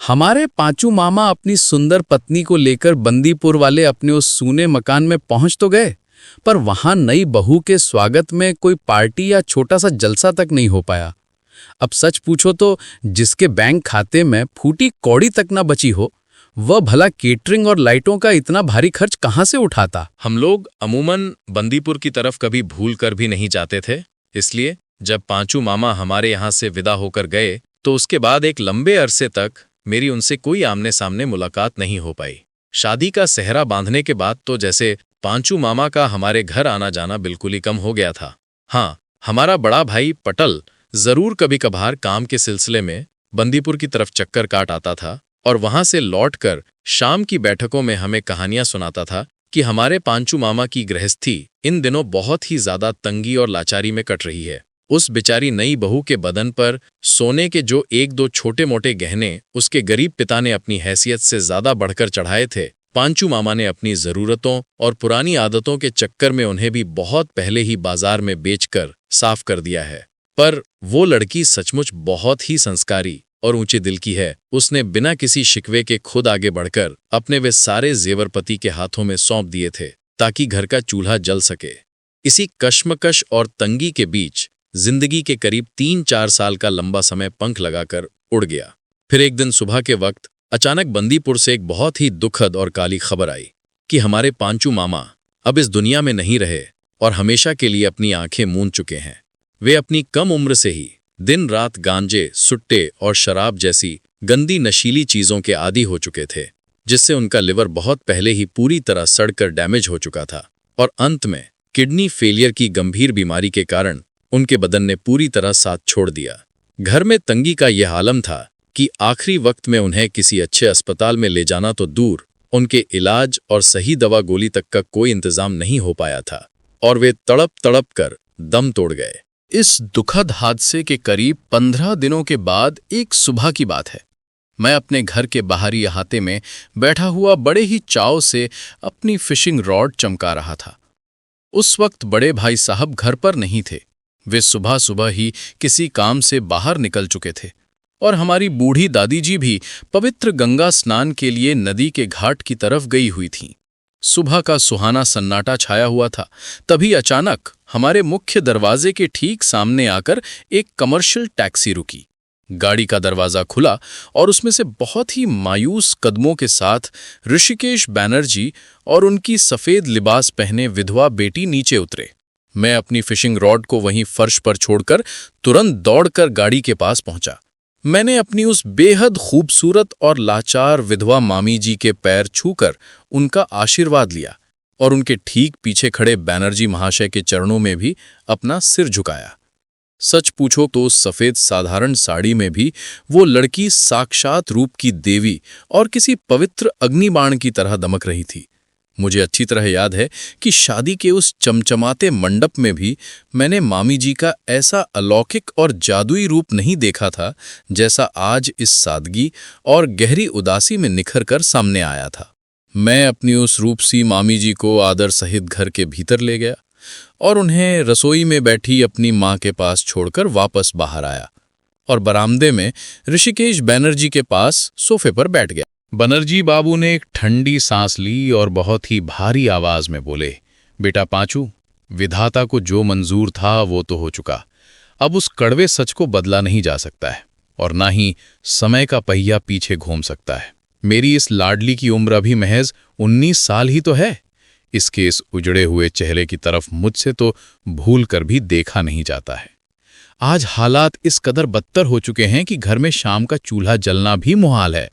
Speaker 3: हमारे पांचू मामा अपनी सुंदर पत्नी को लेकर बंदीपुर वाले अपने उस सूने मकान में पहुंच तो गए, पर वहां नई बहू के स्वागत में कोई पार्टी या छोटा सा जलसा तक नहीं हो पाया। अब सच पूछो तो जिसके बैंक खाते में फूटी कौड़ी तक न बची हो, वह भला केटरिंग और लाइटों का इतना भारी खर्च कहां से उठाता।
Speaker 1: हम लोग अमूमन बंदीपुर की तरफ कभी भूल कर भी नहीं जाते थे, इसलिए जब पांचू मामा हमारे यहाँ से विदा होकर गए तो उसके बाद एक लंबे अरसे तक मेरी उनसे कोई आमने सामने मुलाकात नहीं हो पाई। शादी का सेहरा बांधने के बाद तो जैसे पांचू मामा का हमारे घर आना जाना बिल्कुल ही कम हो गया था। हाँ, हमारा बड़ा भाई पटल जरूर कभी कभार काम के सिलसिले में बंदीपुर की तरफ चक्कर काट आता था और वहां से लौटकर शाम की बैठकों में हमें कहानियां सुनाता था कि हमारे पांचू मामा की गृहस्थी इन दिनों बहुत ही ज्यादा तंगी और लाचारी में कट रही है। उस बेचारी नई बहू के बदन पर सोने के जो एक दो छोटे मोटे गहने उसके गरीब पिता ने अपनी हैसियत से ज्यादा बढ़कर चढ़ाए थे, पांचू मामा ने अपनी जरूरतों और पुरानी आदतों के चक्कर में उन्हें भी बहुत पहले ही बाजार में बेचकर साफ कर दिया है। पर वो लड़की सचमुच बहुत ही संस्कारी और ऊंचे दिल की है। उसने बिना किसी शिकवे के खुद आगे बढ़कर अपने वे सारे जेवर पति के हाथों में सौंप दिए थे ताकि घर का चूल्हा जल सके। इसी कश्मकश और तंगी के बीच जिंदगी के करीब 3-4 साल का लंबा समय पंख लगाकर उड़ गया। फिर एक दिन सुबह के वक्त अचानक बंदीपुर से एक बहुत ही दुखद और काली खबर आई कि हमारे पांचू मामा अब इस दुनिया में नहीं रहे और हमेशा के लिए अपनी आंखें मूंद चुके हैं। वे अपनी कम उम्र से ही दिन रात गांजे, सुट्टे और शराब जैसी गंदी नशीली चीजों के आदी हो चुके थे, जिससे उनका लिवर बहुत पहले ही पूरी तरह सड़कर डैमेज हो चुका था और अंत में किडनी फेलियर की गंभीर बीमारी के कारण उनके बदन ने पूरी तरह साथ छोड़ दिया। घर में तंगी का यह आलम था कि आखिरी वक्त में उन्हें किसी अच्छे अस्पताल में ले जाना तो दूर,
Speaker 4: उनके इलाज और सही दवा गोली तक का कोई इंतजाम नहीं हो पाया था और वे तड़प तड़प कर दम तोड़ गए।
Speaker 1: इस दुखद हादसे के करीब 15 दिनों के बाद एक सुबह की बात है। मैं अपने घर के बाहरी अहाते में बैठा हुआ बड़े ही चाव से अपनी फिशिंग रॉड चमका रहा था। उस वक्त बड़े भाई साहब घर पर नहीं थे। वे सुबह सुबह ही किसी काम से बाहर निकल चुके थे और हमारी बूढ़ी दादी जी भी पवित्र गंगा स्नान के लिए नदी के घाट की तरफ गई हुई थीं। सुबह का सुहाना सन्नाटा छाया हुआ था। तभी अचानक हमारे मुख्य दरवाजे के ठीक सामने आकर एक कमर्शियल टैक्सी रुकी। गाड़ी का दरवाजा खुला और उसमें से बहुत ही मायूस कदमों के साथ ऋषिकेश बैनर्जी और उनकी सफेद लिबास पहने विधवा बेटी नीचे उतरे। मैं अपनी फिशिंग रॉड को वहीं फर्श पर छोड़कर तुरंत दौड़कर गाड़ी के पास पहुंचा। मैंने अपनी उस बेहद खूबसूरत और लाचार विधवा मामी जी के पैर छूकर उनका आशीर्वाद लिया और उनके ठीक पीछे खड़े बैनर्जी महाशय के चरणों में भी अपना सिर झुकाया। सच पूछो तो उस सफेद साधारण साड़ी में भी वो लड़की साक्षात रूप की देवी और किसी पवित्र अग्निबाण की तरह दमक रही थी। मुझे अच्छी तरह याद है कि शादी के उस चमचमाते मंडप में भी मैंने मामी जी का ऐसा अलौकिक और जादुई रूप नहीं देखा था जैसा आज इस सादगी और गहरी उदासी में निखर कर सामने आया था। मैं अपनी उस रूपसी मामी जी को आदर सहित घर के भीतर ले गया और उन्हें रसोई में बैठी अपनी माँ के पास छोड़कर वापस बाहर आया और बरामदे में ऋषिकेश बैनर्जी के पास सोफे पर बैठ गया।
Speaker 3: बनर्जी बाबू ने एक ठंडी सांस ली और बहुत ही भारी आवाज में बोले, बेटा पांचू, विधाता को जो मंजूर था वो तो हो चुका। अब उस कड़वे सच को बदला नहीं जा सकता है और ना ही समय का पहिया पीछे घूम सकता है। मेरी इस लाडली की उम्र अभी महज 19 साल ही तो है। इसके इस उजड़े हुए चेहरे की तरफ मुझसे तो भूल कर भी देखा नहीं जाता है। आज हालात इस कदर बदतर हो चुके हैं कि घर में शाम का चूल्हा जलना भी मुहाल है।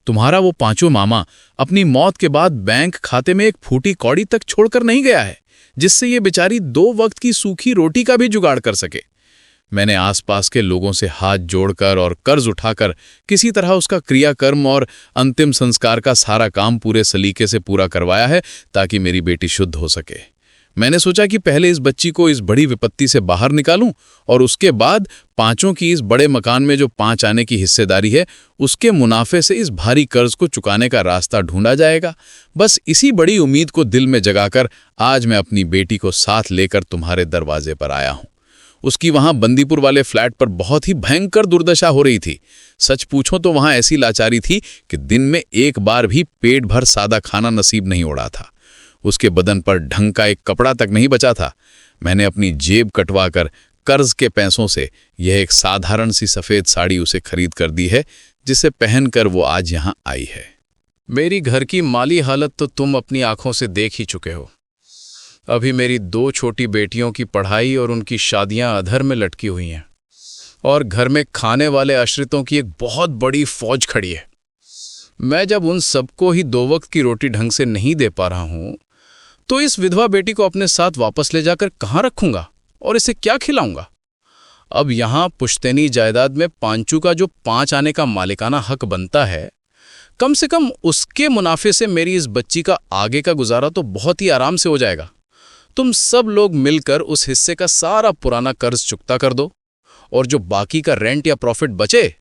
Speaker 3: तुम्हारा वो पांचों मामा अपनी मौत के बाद बैंक खाते में एक फूटी कौड़ी तक छोड़कर नहीं गया है जिससे ये बेचारी 2 वक्त की सूखी रोटी का भी जुगाड़ कर सके। मैंने आसपास के लोगों से हाथ जोड़कर और कर्ज उठाकर किसी तरह उसका क्रियाकर्म और अंतिम संस्कार का सारा काम पूरे सलीके से पूरा करवाया है ताकि मेरी बेटी शुद्ध हो सके। मैंने सोचा कि पहले इस बच्ची को इस बड़ी विपत्ति से बाहर निकालूं और उसके बाद पांचों की इस बड़े मकान में जो 5 आने की हिस्सेदारी है उसके मुनाफे से इस भारी कर्ज को चुकाने का रास्ता ढूंढा जाएगा। बस इसी बड़ी उम्मीद को दिल में जगाकर आज मैं अपनी बेटी को साथ लेकर तुम्हारे दरवाजे पर आया हूं। उसकी वहां बंदीपुर वाले फ्लैट पर बहुत ही भयंकर दुर्दशा हो रही थी। सच पूछो तो वहां ऐसी लाचारी थी कि दिन में एक बार भी पेट भर सादा खाना नसीब नहीं उड़ा था। उसके बदन पर ढंग का एक कपड़ा तक नहीं बचा था। मैंने अपनी जेब कटवाकर कर्ज के पैसों से यह एक साधारण सी सफेद साड़ी उसे खरीद कर दी है जिसे पहनकर वो आज यहां आई है।
Speaker 1: मेरी घर की माली हालत तो तुम अपनी आंखों से देख ही चुके हो। अभी मेरी 2 छोटी बेटियों की पढ़ाई और उनकी शादियां अधर में लटकी हुई हैं और घर में खाने वाले आश्रितों की एक बहुत बड़ी फौज खड़ी है। मैं जब उन सबको ही 2 वक्त की रोटी ढंग से नहीं दे पा रहा हूं तो इस विधवा बेटी को अपने साथ वापस ले जाकर कहाँ रखूंगा और इसे क्या खिलाऊंगा। अब यहां पुश्तैनी जायदाद में पांचू का जो 5 आने का मालिकाना हक बनता है, कम से कम उसके मुनाफे से मेरी इस बच्ची का आगे का गुजारा तो बहुत ही आराम से हो जाएगा। तुम सब लोग मिलकर उस हिस्से का सारा पुराना कर्ज चुकता कर दो और जो बाकी का रेंट या प्रॉफिट बचे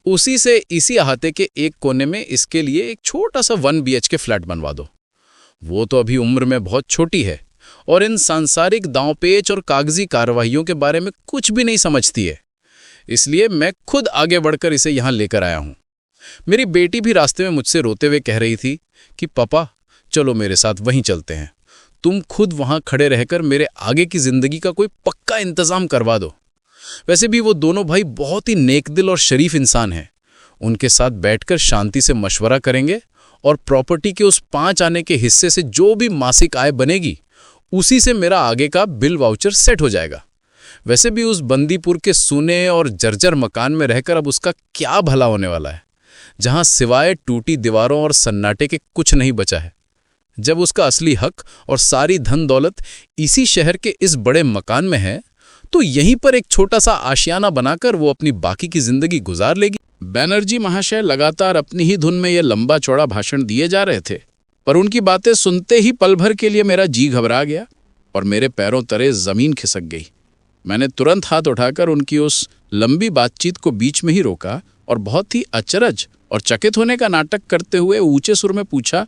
Speaker 1: उसी से इसी अहाते के एक कोने में इसके लिए एक छोटा सा 1 BHK फ्लैट बनवा दो। वो तो अभी उम्र में बहुत छोटी है और इन सांसारिक दांवपेच और कागजी कार्रवाइयों के बारे में कुछ भी नहीं समझती है, इसलिए मैं खुद आगे बढ़कर इसे यहां लेकर आया हूं। मेरी बेटी भी रास्ते में मुझसे रोते हुए कह रही थी कि पापा चलो मेरे साथ वहीं चलते हैं, तुम खुद वहां खड़े रहकर मेरे आगे की जिंदगी का कोई पक्का इंतजाम करवा दो। वैसे भी वो दोनों भाई बहुत ही नेकदिल और शरीफ इंसान हैं। उनके साथ बैठकर शांति से मशवरा करेंगे और प्रॉपर्टी के उस 5 आने के हिस्से से जो भी मासिक आय बनेगी उसी से मेरा आगे का बिल वाउचर सेट हो जाएगा। वैसे भी उस बंदीपुर के सूने और जर्जर मकान में रहकर अब उसका क्या भला होने वाला है, जहां सिवाय टूटी दीवारों और सन्नाटे के कुछ नहीं बचा है। जब उसका असली हक और सारी धन दौलत इसी शहर के इस बड़े मकान में है तो यहीं पर एक छोटा सा आशियाना बनाकर वो अपनी बाकी की जिंदगी गुजार लेगी। बैनर्जी महाशय लगातार अपनी ही धुन में यह लंबा चौड़ा भाषण दिए जा रहे थे।
Speaker 2: पर उनकी बातें सुनते ही पल भर के लिए मेरा जी घबरा गया और मेरे पैरों तले जमीन खिसक गई। मैंने तुरंत हाथ उठाकर उनकी उस लंबी बातचीत को बीच में ही रोका और बहुत ही अचरज और चकित होने का नाटक करते हुए ऊंचे सुर में पूछा,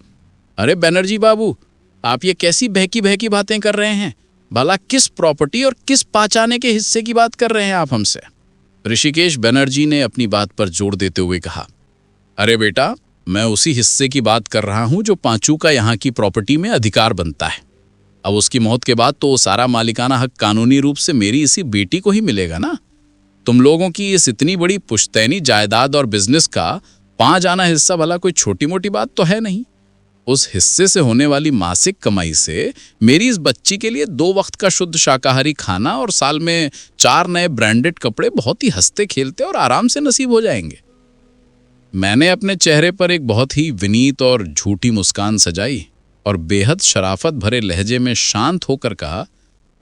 Speaker 2: अरे बनर्जी बाबू, आप ये कैसी बहकी बहकी बातें कर रहे हैं? भला किस प्रॉपर्टी और किस पाचाने के हिस्से की बात कर रहे हैं आप हमसे? ऋषिकेश बनर्जी ने अपनी बात पर जोर देते हुए कहा, अरे बेटा, मैं उसी हिस्से की बात कर रहा हूं जो पांचू का यहाँ की प्रॉपर्टी में अधिकार बनता है। अब उसकी मौत के बाद तो वो सारा मालिकाना हक कानूनी रूप से मेरी इसी बेटी को ही मिलेगा ना। तुम लोगों की इस इतनी बड़ी पुश्तैनी जायदाद और बिजनेस का 5 आना हिस्सा भला कोई छोटी मोटी बात तो है नहीं। उस हिस्से से होने वाली मासिक कमाई से मेरी इस बच्ची के लिए 2 वक्त का शुद्ध शाकाहारी खाना और साल में 4 नए ब्रांडेड कपड़े बहुत ही हंसते खेलते और आराम से नसीब हो जाएंगे। मैंने अपने चेहरे पर एक बहुत ही विनीत और झूठी मुस्कान सजाई और बेहद शराफत भरे लहजे में शांत होकर कहा,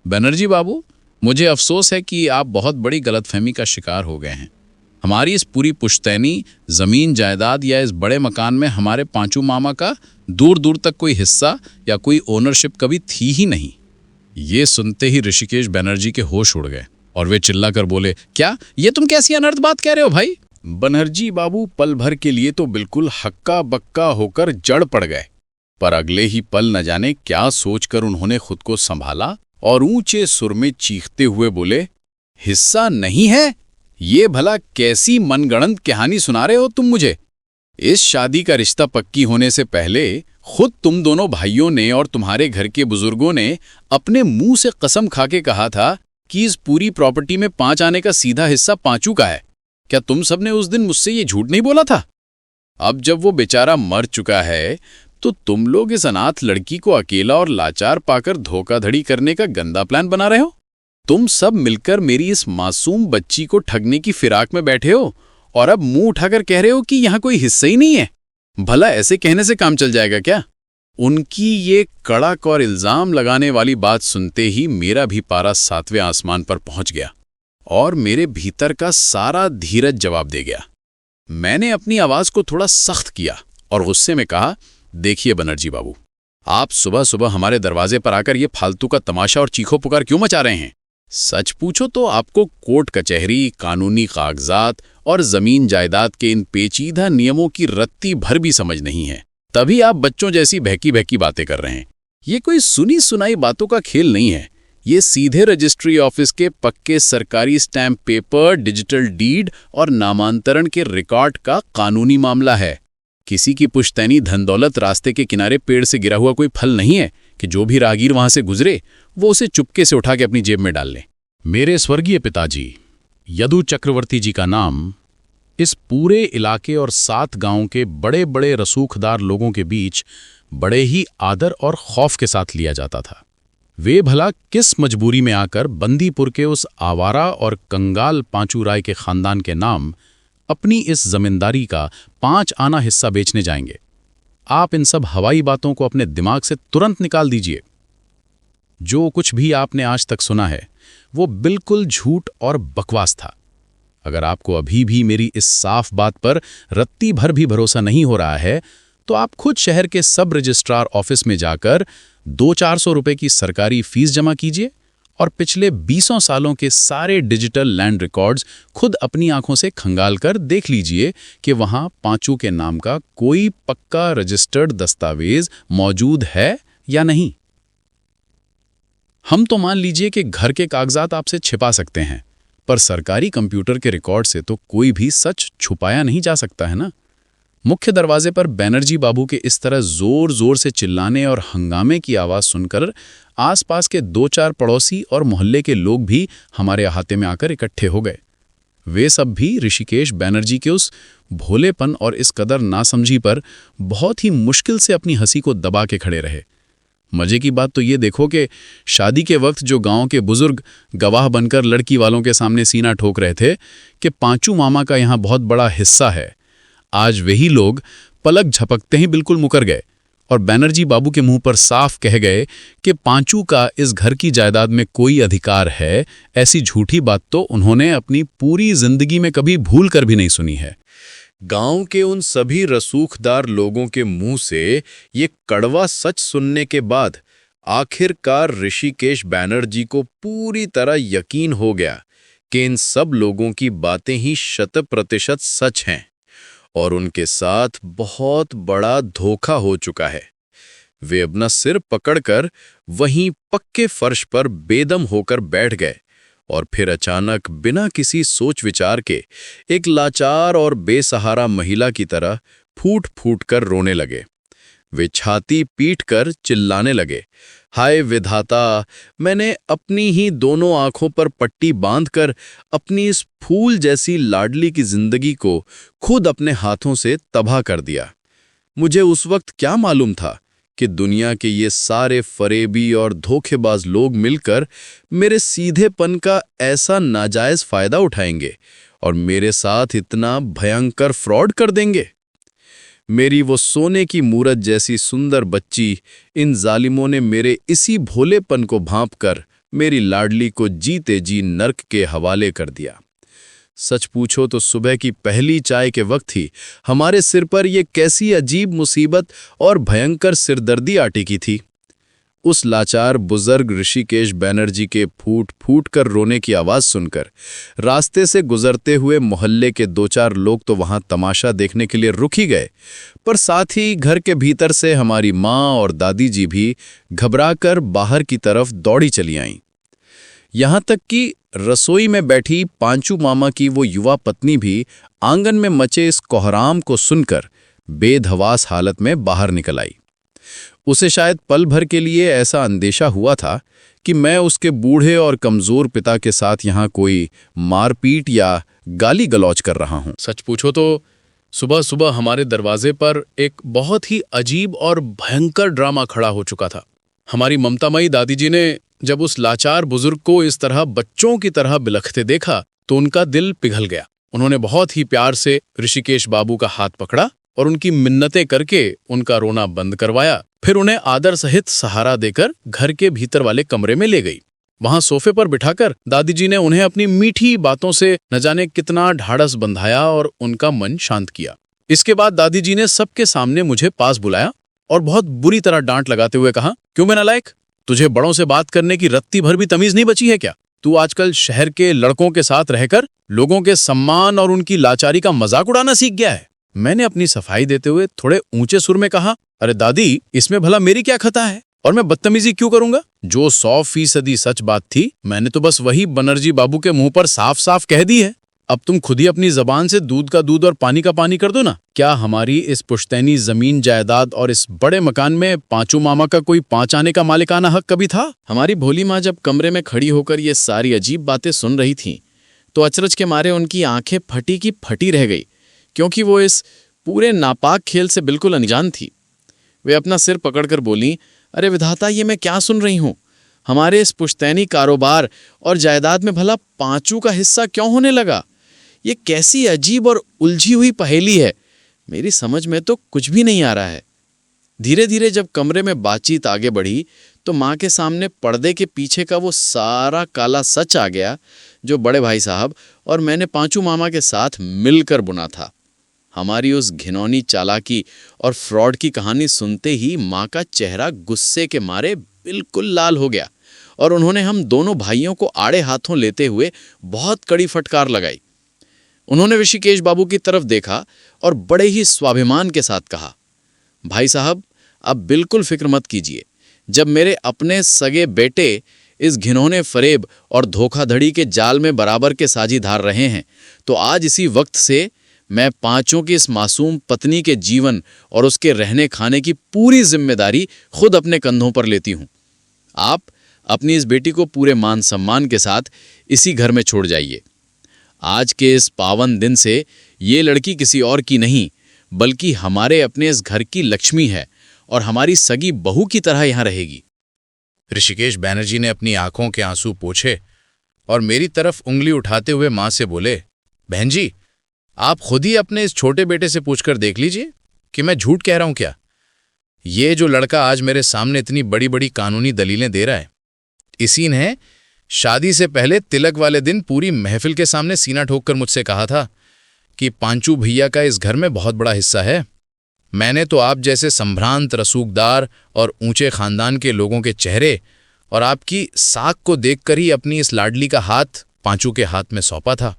Speaker 2: बनर्जी बाबू, मुझे अफसोस है कि आप बहुत बड़ी गलतफहमी का शिकार हो गए हैं। हमारी इस पूरी पुश्तैनी जमीन जायदाद या इस बड़े मकान में हमारे पांचू मामा का दूर दूर तक कोई हिस्सा या कोई ओनरशिप कभी थी ही नहीं। ये सुनते ही ऋषिकेश बनर्जी के होश उड़ गए और वे चिल्लाकर बोले, क्या ये तुम कैसी अनर्थ बात कह रहे हो भाई?
Speaker 1: बनर्जी बाबू पल भर के लिए तो बिल्कुल हक्का बक्का होकर जड़ पड़ गए, पर अगले ही पल न जाने क्या सोचकर उन्होंने खुद को संभाला और ऊंचे सुर में चीखते हुए बोले, हिस्सा नहीं है? ये भला कैसी मनगढ़ंत कहानी सुना रहे हो तुम मुझे? इस शादी का रिश्ता पक्की होने से पहले खुद तुम दोनों भाइयों ने और तुम्हारे घर के बुजुर्गों ने अपने मुंह से कसम खा के कहा था कि इस पूरी प्रॉपर्टी में 5 आने का सीधा हिस्सा पांचू का है। क्या तुम सबने उस दिन मुझसे ये झूठ नहीं बोला था? अब जब वो बेचारा मर चुका है तो तुम लोग इस अनाथ लड़की को अकेला और लाचार पाकर धोखाधड़ी करने का गंदा प्लान बना रहे हो। तुम सब मिलकर मेरी इस मासूम बच्ची को ठगने की फिराक में बैठे हो और अब मुंह उठाकर कह रहे हो कि यहां कोई हिस्सा ही नहीं है। भला ऐसे कहने से काम चल जाएगा क्या? उनकी ये कड़क और इल्जाम लगाने वाली बात सुनते ही मेरा भी पारा 7वें आसमान पर पहुंच गया और मेरे भीतर का सारा धीरज जवाब दे गया। मैंने अपनी आवाज को थोड़ा सख्त किया और गुस्से में कहा, देखिए बनर्जी बाबू, आप सुबह सुबह हमारे दरवाजे पर आकर ये फालतू का तमाशा और चीखो पुकार क्यों मचा रहे हैं? सच पूछो तो आपको कोर्ट कचहरी, कानूनी कागजात और जमीन जायदाद के इन पेचीदा नियमों की रत्ती भर भी समझ नहीं है, तभी आप बच्चों जैसी बहकी बहकी बातें कर रहे हैं। ये कोई सुनी सुनाई बातों का खेल नहीं है। ये सीधे रजिस्ट्री ऑफिस के पक्के सरकारी स्टैम्प पेपर, डिजिटल डीड और नामांतरण के रिकॉर्ड का कानूनी मामला है। किसी की पुश्तैनी धन दौलत रास्ते के किनारे पेड़ से गिरा हुआ कोई फल नहीं है कि जो भी राहगीर वहां से गुजरे वो उसे चुपके से उठा के अपनी जेब में डाल ले।
Speaker 3: मेरे स्वर्गीय पिताजी यदु चक्रवर्ती जी का नाम इस पूरे इलाके और 7 गांवों के बड़े बड़े रसूखदार लोगों के बीच बड़े ही आदर और खौफ के साथ लिया जाता था। वे भला किस मजबूरी में आकर बंदीपुर के उस आवारा और कंगाल पांचू राय के खानदान के नाम अपनी इस जमींदारी का 5 आना हिस्सा बेचने जाएंगे? आप इन सब हवाई बातों को अपने दिमाग से तुरंत निकाल दीजिए। जो कुछ भी आपने आज तक सुना है वो बिल्कुल झूठ और बकवास था। अगर आपको अभी भी मेरी इस साफ बात पर रत्ती भर भी भरोसा नहीं हो रहा है तो आप खुद शहर के सब रजिस्ट्रार ऑफिस में जाकर 200-400 रुपए की सरकारी फीस जमा कीजिए और पिछले 20 सालों के सारे डिजिटल लैंड रिकॉर्ड्स खुद अपनी आंखों से खंगाल कर देख लीजिए कि वहां पांचू के नाम का कोई पक्का रजिस्टर्ड दस्तावेज मौजूद है या नहीं। हम तो मान लीजिए कि घर के कागजात आपसे छिपा सकते हैं, पर सरकारी कंप्यूटर के रिकॉर्ड से तो कोई भी सच छुपाया नहीं जा सकता है ना। मुख्य दरवाजे पर बनर्जी बाबू के इस तरह जोर जोर से चिल्लाने और हंगामे की आवाज सुनकर आसपास के 2-4 पड़ोसी और मोहल्ले के लोग भी हमारे अहाते में आकर इकट्ठे हो गए। वे सब भी ऋषिकेश बनर्जी के उस भोलेपन और इस कदर नासमझी पर बहुत ही मुश्किल से अपनी हंसी को दबा के खड़े रहे। मजे की बात तो ये देखो कि शादी के वक्त जो गांव के बुजुर्ग गवाह बनकर लड़की वालों के सामने सीना ठोक रहे थे कि पांचू मामा का यहाँ बहुत बड़ा हिस्सा है, आज वही लोग पलक झपकते ही बिल्कुल मुकर गए और बनर्जी बाबू के मुंह पर साफ कह गए कि पांचू का इस घर की जायदाद में कोई अधिकार है। ऐसी झूठी बात तो उन्होंने अपनी पूरी जिंदगी में कभी भूल कर भी नहीं सुनी है।
Speaker 1: गांव के उन सभी रसूखदार लोगों के मुंह से ये कड़वा सच सुनने के बाद आखिरकार ऋषिकेश बैनर्जी को पूरी तरह यकीन हो गया कि इन सब लोगों की बातें ही 100% सच हैं और उनके साथ बहुत बड़ा धोखा हो चुका है। वे अपना सिर पकड़कर वहीं पक्के फर्श पर बेदम होकर बैठ गए और फिर अचानक बिना किसी सोच विचार के एक लाचार और बेसहारा महिला की तरह फूट फूट कर रोने लगे। वे छाती पीटकर चिल्लाने लगे, हाय विधाता, मैंने अपनी ही दोनों आंखों पर पट्टी बांधकर अपनी इस फूल जैसी लाडली की जिंदगी को खुद अपने हाथों से तबाह कर दिया। मुझे उस वक्त क्या मालूम था कि दुनिया के ये सारे फरेबी और धोखेबाज लोग मिलकर मेरे सीधेपन का ऐसा नाजायज फायदा उठाएंगे और मेरे साथ इतना भयंकर फ्रॉड कर देंगे। मेरी वो सोने की मूरत जैसी सुंदर बच्ची इन जालिमों ने मेरे इसी भोलेपन को भांपकर मेरी लाडली को जीते जी नर्क के हवाले कर दिया। सच पूछो तो सुबह की पहली चाय के वक्त ही हमारे सिर पर ये कैसी अजीब मुसीबत और भयंकर सिरदर्दी आ टिकी थी। उस लाचार बुजुर्ग ऋषिकेश बैनर्जी के फूट फूट कर रोने की आवाज सुनकर रास्ते से गुजरते हुए मोहल्ले के 2-4 लोग तो वहां तमाशा देखने के लिए रुक ही गए, पर साथ ही घर के भीतर से हमारी माँ और दादी जी भी घबराकर बाहर की तरफ दौड़ी चली आईं। यहां तक कि रसोई में बैठी पांचू मामा की वो युवा पत्नी भी आंगन में मचे इस कोहराम को सुनकर बेधवास हालत में बाहर निकल आई। उसे शायद पल भर के लिए ऐसा अंदेशा हुआ था कि मैं उसके बूढ़े और कमजोर पिता के साथ यहाँ कोई मारपीट या गाली गलौज कर रहा हूँ।
Speaker 2: सच पूछो तो सुबह सुबह हमारे दरवाजे पर एक बहुत ही अजीब और भयंकर ड्रामा खड़ा हो चुका था। हमारी ममतामयी दादी जी ने जब उस लाचार बुजुर्ग को इस तरह बच्चों की तरह बिलखते देखा तो उनका दिल पिघल गया। उन्होंने बहुत ही प्यार से ऋषिकेश बाबू का हाथ पकड़ा और उनकी मिन्नतें करके उनका रोना बंद करवाया। फिर उन्हें आदर सहित सहारा देकर घर के भीतर वाले कमरे में ले गई। वहां सोफे पर बिठाकर दादी जी ने उन्हें अपनी मीठी बातों से न जाने कितना ढाढ़स बंधाया और उनका मन शांत किया। इसके बाद दादी जी ने सबके सामने मुझे पास बुलाया और बहुत बुरी तरह डांट लगाते हुए कहा, क्यों मैं नालायक, तुझे बड़ों से बात करने की रत्ती भर भी तमीज नहीं बची है क्या? तू आजकल शहर के लड़कों के साथ रहकर लोगों के सम्मान और उनकी लाचारी का मजाक उड़ाना सीख गया है। मैंने अपनी सफाई देते हुए थोड़े ऊंचे सुर में कहा, अरे दादी, इसमें भला मेरी क्या खता है और मैं बदतमीजी क्यों करूंगा? जो 100% सच बात थी मैंने तो बस वही बनर्जी बाबू के मुंह पर साफ साफ कह दी है। अब तुम खुद ही अपनी जबान से दूध का दूध और पानी का पानी कर दो ना। क्या हमारी इस पुश्तैनी जमीन जायदाद और इस बड़े मकान में पांचू मामा का कोई 5 आने का मालिकाना हक कभी था?
Speaker 3: हमारी भोली माँ जब कमरे में खड़ी होकर ये सारी अजीब बातें सुन रही थीं तो अचरज के मारे उनकी आंखें फटी की फटी रह गई, क्योंकि वो इस पूरे नापाक खेल से बिल्कुल अनजान थी। वे अपना सिर पकड़कर बोली, अरे विधाता, ये मैं क्या सुन रही हूँ? हमारे इस पुश्तैनी कारोबार और जायदाद में भला पांचू का हिस्सा क्यों होने लगा? ये कैसी अजीब और उलझी हुई पहेली है, मेरी समझ में तो कुछ भी नहीं आ रहा है। धीरे धीरे जब कमरे में बातचीत आगे बढ़ी तो माँ के सामने पर्दे के पीछे का वो सारा काला सच आ गया जो बड़े भाई साहब और मैंने पांचू मामा के साथ मिलकर बुना था। हमारी उस घिनौनी चालाकी और फ्रॉड की कहानी सुनते ही माँ का चेहरा गुस्से के मारे बिल्कुल लाल हो गया और उन्होंने हम दोनों भाइयों को आड़े हाथों लेते हुए बहुत कड़ी फटकार लगाई। उन्होंने ऋषिकेश बाबू की तरफ देखा और बड़े ही स्वाभिमान के साथ कहा, भाई साहब, अब बिल्कुल फिक्र मत कीजिए। जब मेरे अपने सगे बेटे इस घिनौने फरेब और धोखाधड़ी के जाल में बराबर के साझीदार रहे हैं तो आज इसी वक्त से मैं पांचों की इस मासूम पत्नी के जीवन और उसके रहने खाने की पूरी जिम्मेदारी खुद अपने कंधों पर लेती हूं। आप अपनी इस बेटी को पूरे मान सम्मान के साथ इसी घर में छोड़ जाइए। आज के इस पावन दिन से ये लड़की किसी और की नहीं बल्कि हमारे अपने इस घर की लक्ष्मी है और हमारी सगी बहू की तरह यहां रहेगी।
Speaker 4: ऋषिकेश बैनर्जी ने अपनी आंखों के आंसू पोंछे और मेरी तरफ उंगली उठाते हुए मां से बोले, बहन जी, आप खुद ही अपने इस छोटे बेटे से पूछकर देख लीजिए कि मैं झूठ कह रहा हूं क्या। ये जो लड़का आज मेरे सामने इतनी बड़ी बड़ी कानूनी दलीलें दे रहा है, इसी ने शादी से पहले तिलक वाले दिन पूरी महफिल के सामने सीना ठोककर मुझसे कहा था कि पांचू भैया का इस घर में बहुत बड़ा हिस्सा है। मैंने तो आप जैसे संभ्रांत रसूखदार और ऊंचे खानदान के लोगों के चेहरे और आपकी साख को देखकर ही अपनी इस लाडली का हाथ पांचू के हाथ में सौंपा था।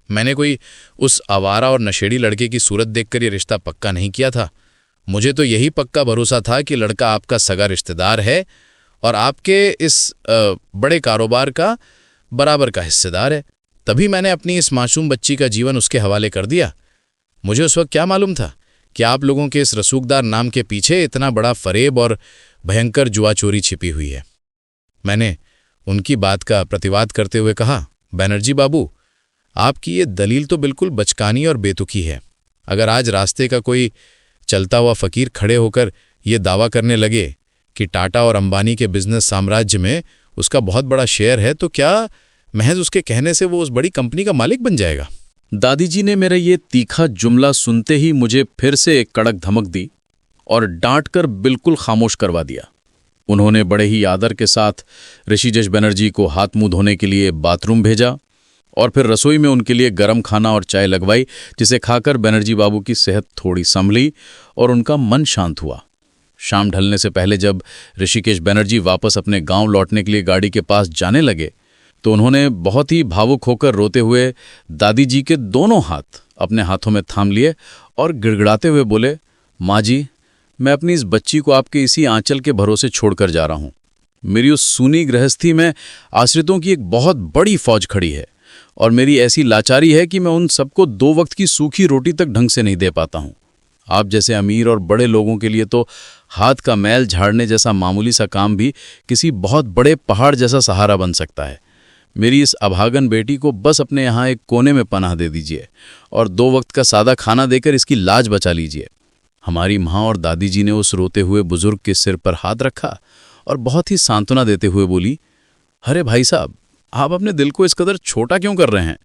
Speaker 4: मैंने कोई उस आवारा और नशेड़ी लड़के की सूरत देखकर ये रिश्ता पक्का नहीं किया था। मुझे तो यही पक्का भरोसा था कि लड़का आपका सगा रिश्तेदार है और आपके इस बड़े कारोबार का बराबर का हिस्सेदार है। तभी मैंने अपनी इस मासूम बच्ची का जीवन उसके हवाले कर दिया। मुझे उस वक्त क्या मालूम था कि आप लोगों के इस रसूखदार नाम के पीछे इतना बड़ा फरेब और भयंकर जुआ चोरी छिपी हुई है। मैंने उनकी बात का प्रतिवाद करते हुए कहा, बनर्जी बाबू, आपकी ये दलील तो बिल्कुल बचकानी और बेतुकी है। अगर आज रास्ते का कोई चलता हुआ फकीर खड़े होकर ये दावा करने लगे कि टाटा और अंबानी के बिजनेस साम्राज्य में उसका बहुत बड़ा शेयर है, तो क्या महज उसके कहने से वो उस बड़ी कंपनी का मालिक बन जाएगा?
Speaker 1: दादी जी ने मेरा ये तीखा जुमला सुनते ही मुझे फिर से एक कड़क धमक दी और डांट कर बिल्कुल खामोश करवा दिया। उन्होंने बड़े ही आदर के साथ ऋषिकेश बनर्जी को हाथ मुंह धोने के लिए बाथरूम भेजा और फिर रसोई में उनके लिए गर्म खाना और चाय लगवाई, जिसे खाकर बनर्जी बाबू की सेहत थोड़ी संभली और उनका मन शांत हुआ। शाम ढलने से पहले जब ऋषिकेश बनर्जी वापस अपने गांव लौटने के लिए गाड़ी के पास जाने लगे तो उन्होंने बहुत ही भावुक होकर रोते हुए दादी जी के दोनों हाथ अपने हाथों में थाम लिए और गिड़गिड़ाते हुए बोले, माँ जी, मैं अपनी इस बच्ची को आपके इसी आंचल के भरोसे छोड़कर जा रहा हूँ। मेरी उस सूनी गृहस्थी में आश्रितों की एक बहुत बड़ी फौज खड़ी है और मेरी ऐसी लाचारी है कि मैं उन सबको 2 वक्त की सूखी रोटी तक ढंग से नहीं दे पाता हूँ। आप जैसे अमीर और बड़े लोगों के लिए तो हाथ का मैल झाड़ने जैसा मामूली सा काम भी किसी बहुत बड़े पहाड़ जैसा सहारा बन सकता है। मेरी इस अभागन बेटी को बस अपने यहाँ एक कोने में पनाह दे दीजिए और 2 वक्त का सादा खाना देकर इसकी लाज बचा लीजिए। हमारी माँ और दादी जी ने उस रोते हुए बुजुर्ग के सिर पर हाथ रखा और बहुत ही सांत्वना देते हुए बोली, अरे भाई साहब, आप अपने दिल को इस कदर छोटा क्यों कर रहे हैं?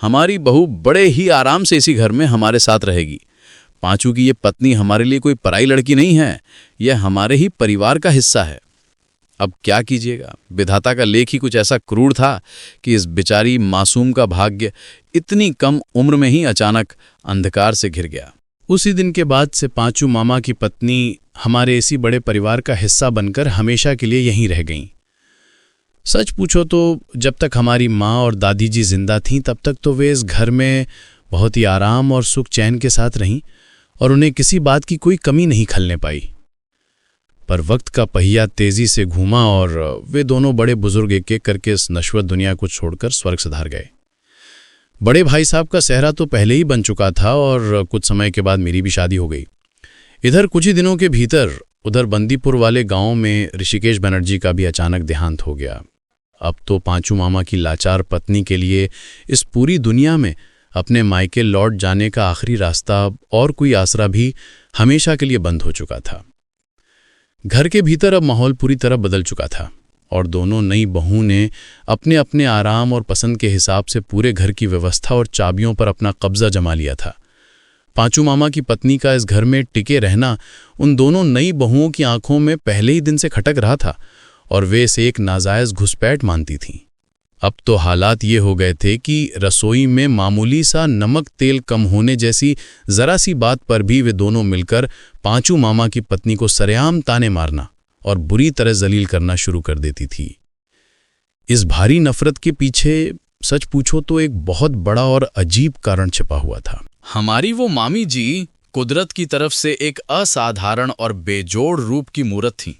Speaker 1: हमारी बहू बड़े ही आराम से इसी घर में हमारे साथ रहेगी। पांचू की ये पत्नी हमारे लिए कोई पराई लड़की नहीं है, यह हमारे ही परिवार का हिस्सा है। अब क्या कीजिएगा, विधाता का लेख ही कुछ ऐसा क्रूर था कि इस बेचारी मासूम का भाग्य इतनी कम उम्र में ही अचानक अंधकार से घिर गया।
Speaker 3: उसी दिन के बाद से पांचू मामा की पत्नी हमारे इसी बड़े परिवार का हिस्सा बनकर हमेशा के लिए यहीं रह गईं। सच पूछो तो जब तक हमारी माँ और दादी जी जिंदा थीं तब तक तो वे इस घर में बहुत ही आराम और सुख चैन के साथ रहीं और उन्हें किसी बात की कोई कमी नहीं खलने पाई। पर वक्त का पहिया तेजी से घूमा और वे दोनों बड़े बुजुर्ग एक एक करके इस नश्वर दुनिया को छोड़कर स्वर्ग सिधार गए। बड़े भाई साहब का सेहरा तो पहले ही बन चुका था और कुछ समय के बाद मेरी भी शादी हो गई। इधर कुछ ही दिनों के भीतर उधर बंदीपुर वाले गांव में ऋषिकेश बनर्जी का भी अचानक देहांत हो गया। अब तो पांचू मामा की लाचार पत्नी के लिए इस पूरी दुनिया में अपने मायके लौट जाने का आखिरी रास्ता और कोई आसरा भी हमेशा के लिए बंद हो चुका था। घर के भीतर अब माहौल पूरी तरह बदल चुका था और दोनों नई बहू ने अपने अपने आराम और पसंद के हिसाब से पूरे घर की व्यवस्था और चाबियों पर अपना कब्जा जमा लिया था। पांचू मामा की पत्नी का इस घर में टिके रहना उन दोनों नई बहुओं की आंखों में पहले ही दिन से खटक रहा था और वे इसे एक नाजायज घुसपैठ मानती थीं। अब तो हालात ये हो गए थे कि रसोई में मामूली सा नमक तेल कम होने जैसी जरा सी बात पर भी वे दोनों मिलकर पांचू मामा की पत्नी को सरेआम ताने मारना और बुरी तरह जलील करना शुरू कर देती थी। इस भारी नफरत के पीछे सच पूछो तो एक बहुत बड़ा और अजीब कारण छिपा हुआ था।
Speaker 1: हमारी वो मामी जी कुदरत की तरफ से एक असाधारण और बेजोड़ रूप की मूरत थीं।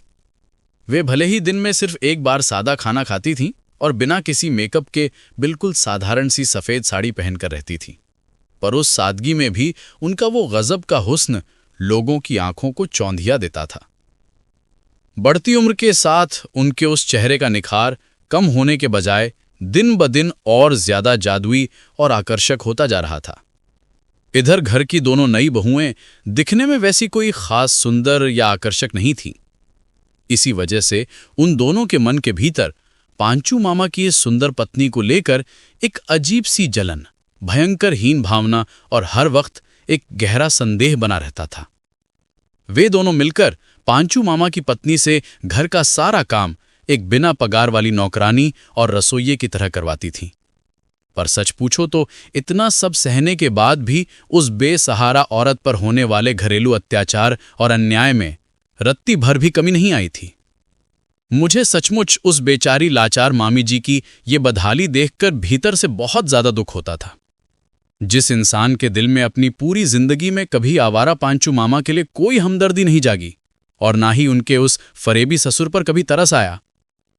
Speaker 1: वे भले ही दिन में सिर्फ एक बार सादा खाना खाती थीं और बिना किसी मेकअप के बिल्कुल साधारण सी सफेद साड़ी पहनकर रहती थीं, पर उस सादगी में भी उनका वो गजब का हुस्न लोगों की आंखों को चौंधिया देता था। बढ़ती उम्र के साथ उनके उस चेहरे का निखार कम होने के बजाय दिन ब दिन और ज्यादा जादुई और आकर्षक होता जा रहा था। इधर घर की दोनों नई बहुएं दिखने में वैसी कोई खास सुंदर या आकर्षक नहीं थीं। इसी वजह से उन दोनों के मन के भीतर पांचू मामा की इस सुंदर पत्नी को लेकर एक अजीब सी जलन, भयंकर हीन भावना और हर वक्त एक गहरा संदेह बना रहता था। वे दोनों मिलकर पांचू मामा की पत्नी से घर का सारा काम एक बिना पगार वाली नौकरानी और रसोइये की तरह करवाती थीं। पर सच पूछो तो इतना सब सहने के बाद भी उस बेसहारा औरत पर होने वाले घरेलू अत्याचार और अन्याय में रत्ती भर भी कमी नहीं आई थी। मुझे सचमुच उस बेचारी लाचार मामी जी की ये बदहाली देखकर भीतर से बहुत ज्यादा दुख होता था। जिस इंसान के दिल में अपनी पूरी जिंदगी में कभी आवारा पांचू मामा के लिए कोई हमदर्दी नहीं जागी और ना ही उनके उस फरेबी ससुर पर कभी तरस आया,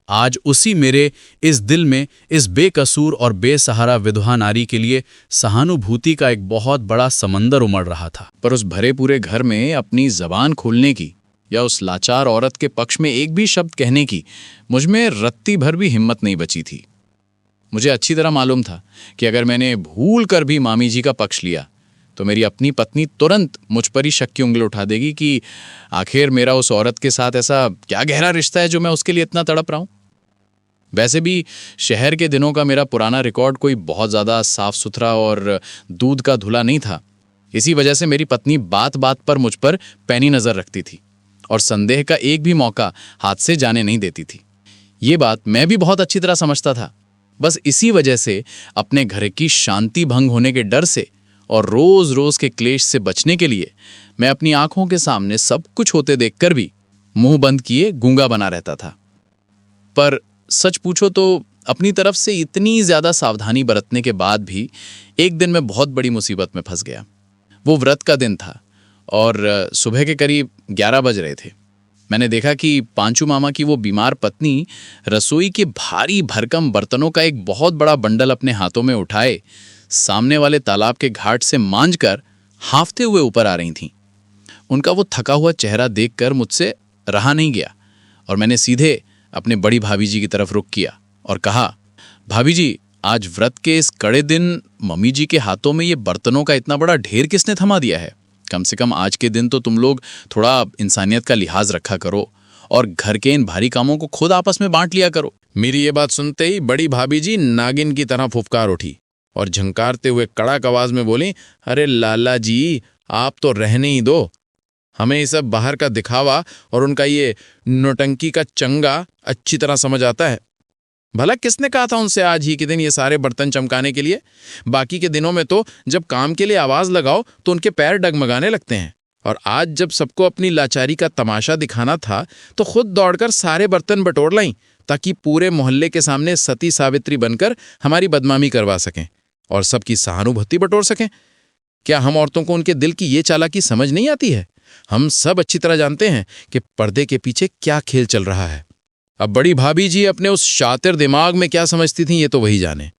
Speaker 1: आज उसी मेरे इस दिल में इस बेकसूर और बेसहारा विधवा नारी के लिए सहानुभूति का एक बहुत बड़ा समंदर उमड़ रहा था।
Speaker 2: पर उस भरे पूरे घर में अपनी जबान खोलने की या उस लाचार औरत के पक्ष में एक भी शब्द कहने की मुझ में रत्ती भर भी हिम्मत नहीं बची थी। मुझे अच्छी तरह मालूम था कि अगर मैंने भूल कर भी मामी जी का पक्ष लिया तो मेरी अपनी पत्नी तुरंत मुझ पर ही शक की उंगली उठा देगी कि आखिर मेरा उस औरत के साथ ऐसा क्या गहरा रिश्ता है जो मैं उसके लिए इतना तड़प रहा हूं। वैसे भी शहर के दिनों का मेरा पुराना रिकॉर्ड कोई बहुत ज़्यादा साफ सुथरा और दूध का धुला नहीं था। इसी वजह से मेरी पत्नी बात बात पर मुझ पर पैनी नज़र रखती थी और संदेह का एक भी मौका हाथ से जाने नहीं देती थी। ये बात मैं भी बहुत अच्छी तरह समझता था। बस इसी वजह से अपने घर की शांति भंग होने के डर से और रोज रोज के क्लेश से बचने के लिए मैं अपनी आंखों के सामने सब कुछ होते देखकर भी मुंह बंद किए गूंगा बना रहता था। पर सच पूछो तो अपनी तरफ से इतनी ज्यादा सावधानी बरतने के बाद भी एक दिन मैं बहुत बड़ी मुसीबत में फंस गया। वो व्रत का दिन था और सुबह के करीब 11 बज रहे थे। मैंने देखा कि पांचू मामा की वो बीमार पत्नी रसोई के भारी भरकम बर्तनों का एक बहुत बड़ा बंडल अपने हाथों में उठाए सामने वाले तालाब के घाट से मांझकर हांफते हुए ऊपर आ रही थीं। उनका वो थका हुआ चेहरा देखकर मुझसे रहा नहीं गया और मैंने सीधे अपने बड़ी भाभी जी की तरफ रुख किया और कहा, भाभी जी, आज व्रत के इस कड़े दिन मम्मी जी के हाथों में ये बर्तनों का इतना बड़ा ढेर किसने थमा दिया है? कम से कम आज के दिन तो तुम लोग थोड़ा इंसानियत का लिहाज रखा करो और घर के इन भारी कामों को खुद आपस में बांट लिया करो।
Speaker 3: मेरी ये बात सुनते ही बड़ी भाभी जी नागिन की तरह फुफकार उठी और झंकारते हुए कड़क आवाज में बोली, अरे लाला जी, आप तो रहने ही दो। हमें ये सब बाहर का दिखावा और उनका ये नौटंकी का चंगा अच्छी तरह समझ आता है। भला किसने कहा था उनसे आज ही के दिन ये सारे बर्तन चमकाने के लिए? बाकी के दिनों में तो जब काम के लिए आवाज लगाओ तो उनके पैर डगमगाने लगते हैं, और आज जब सबको अपनी लाचारी का तमाशा दिखाना था तो खुद दौड़कर सारे बर्तन बटोर लाईं ताकि पूरे मोहल्ले के सामने सती सावित्री बनकर हमारी बदनामी करवा सकें और सबकी सहानुभूति बटोर सकें। क्या हम औरतों को उनके दिल की ये चालाकी समझ नहीं आती है? हम सब अच्छी तरह जानते हैं कि पर्दे के पीछे क्या खेल चल रहा है। अब बड़ी भाभी जी अपने उस शातिर दिमाग में क्या समझती थीं ये तो वही जाने।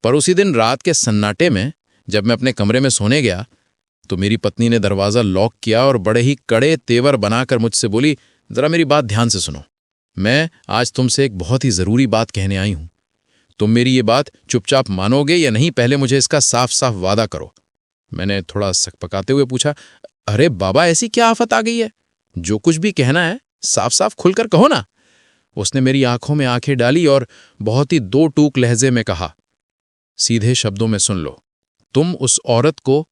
Speaker 3: पर उसी दिन रात के सन्नाटे में जब मैं अपने कमरे में सोने गया तो मेरी पत्नी ने दरवाज़ा लॉक किया और बड़े ही कड़े तेवर बनाकर मुझसे बोली, ज़रा मेरी बात ध्यान से सुनो। मैं आज तुमसे एक बहुत ही ज़रूरी बात कहने आई हूं। तुम मेरी ये बात चुपचाप मानोगे या नहीं, पहले मुझे इसका साफ साफ वादा करो। मैंने थोड़ा सकपकाते हुए पूछा, अरे बाबा, ऐसी क्या आफत आ गई है? जो कुछ भी कहना है साफ साफ खुलकर कहो ना। उसने मेरी आंखों में आंखें डाली और बहुत ही दो टूक लहजे में कहा, सीधे शब्दों में सुन लो, तुम उस औरत को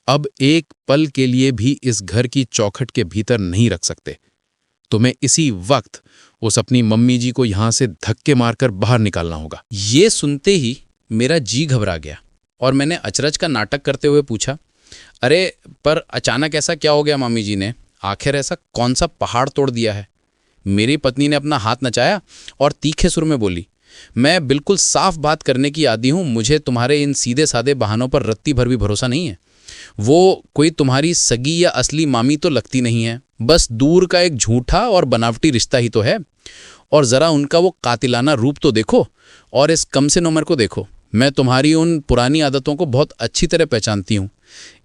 Speaker 3: अब एक पल के लिए भी इस घर की चौखट के भीतर नहीं रख सकते। तुम्हें इसी वक्त उस अपनी मम्मी जी को यहां से धक्के मारकर बाहर निकालना होगा।
Speaker 1: ये सुनते ही मेरा जी घबरा गया और मैंने अचरज का नाटक करते हुए पूछा, अरे पर अचानक ऐसा क्या हो गया मामी जी ने? आखिर ऐसा कौन सा पहाड़ तोड़ दिया है? मेरी पत्नी ने अपना हाथ नचाया और तीखे सुर में बोली, मैं बिल्कुल साफ बात करने की आदी हूं। मुझे तुम्हारे इन सीधे साधे बहानों पर रत्ती भर भी भरोसा नहीं है। वो कोई तुम्हारी सगी या असली मामी तो लगती नहीं है, बस दूर का एक झूठा और बनावटी रिश्ता ही तो है। और ज़रा उनका वो कातिलाना रूप तो देखो और इस कम से नोमर को देखो। मैं तुम्हारी उन पुरानी आदतों को बहुत अच्छी तरह पहचानती हूँ,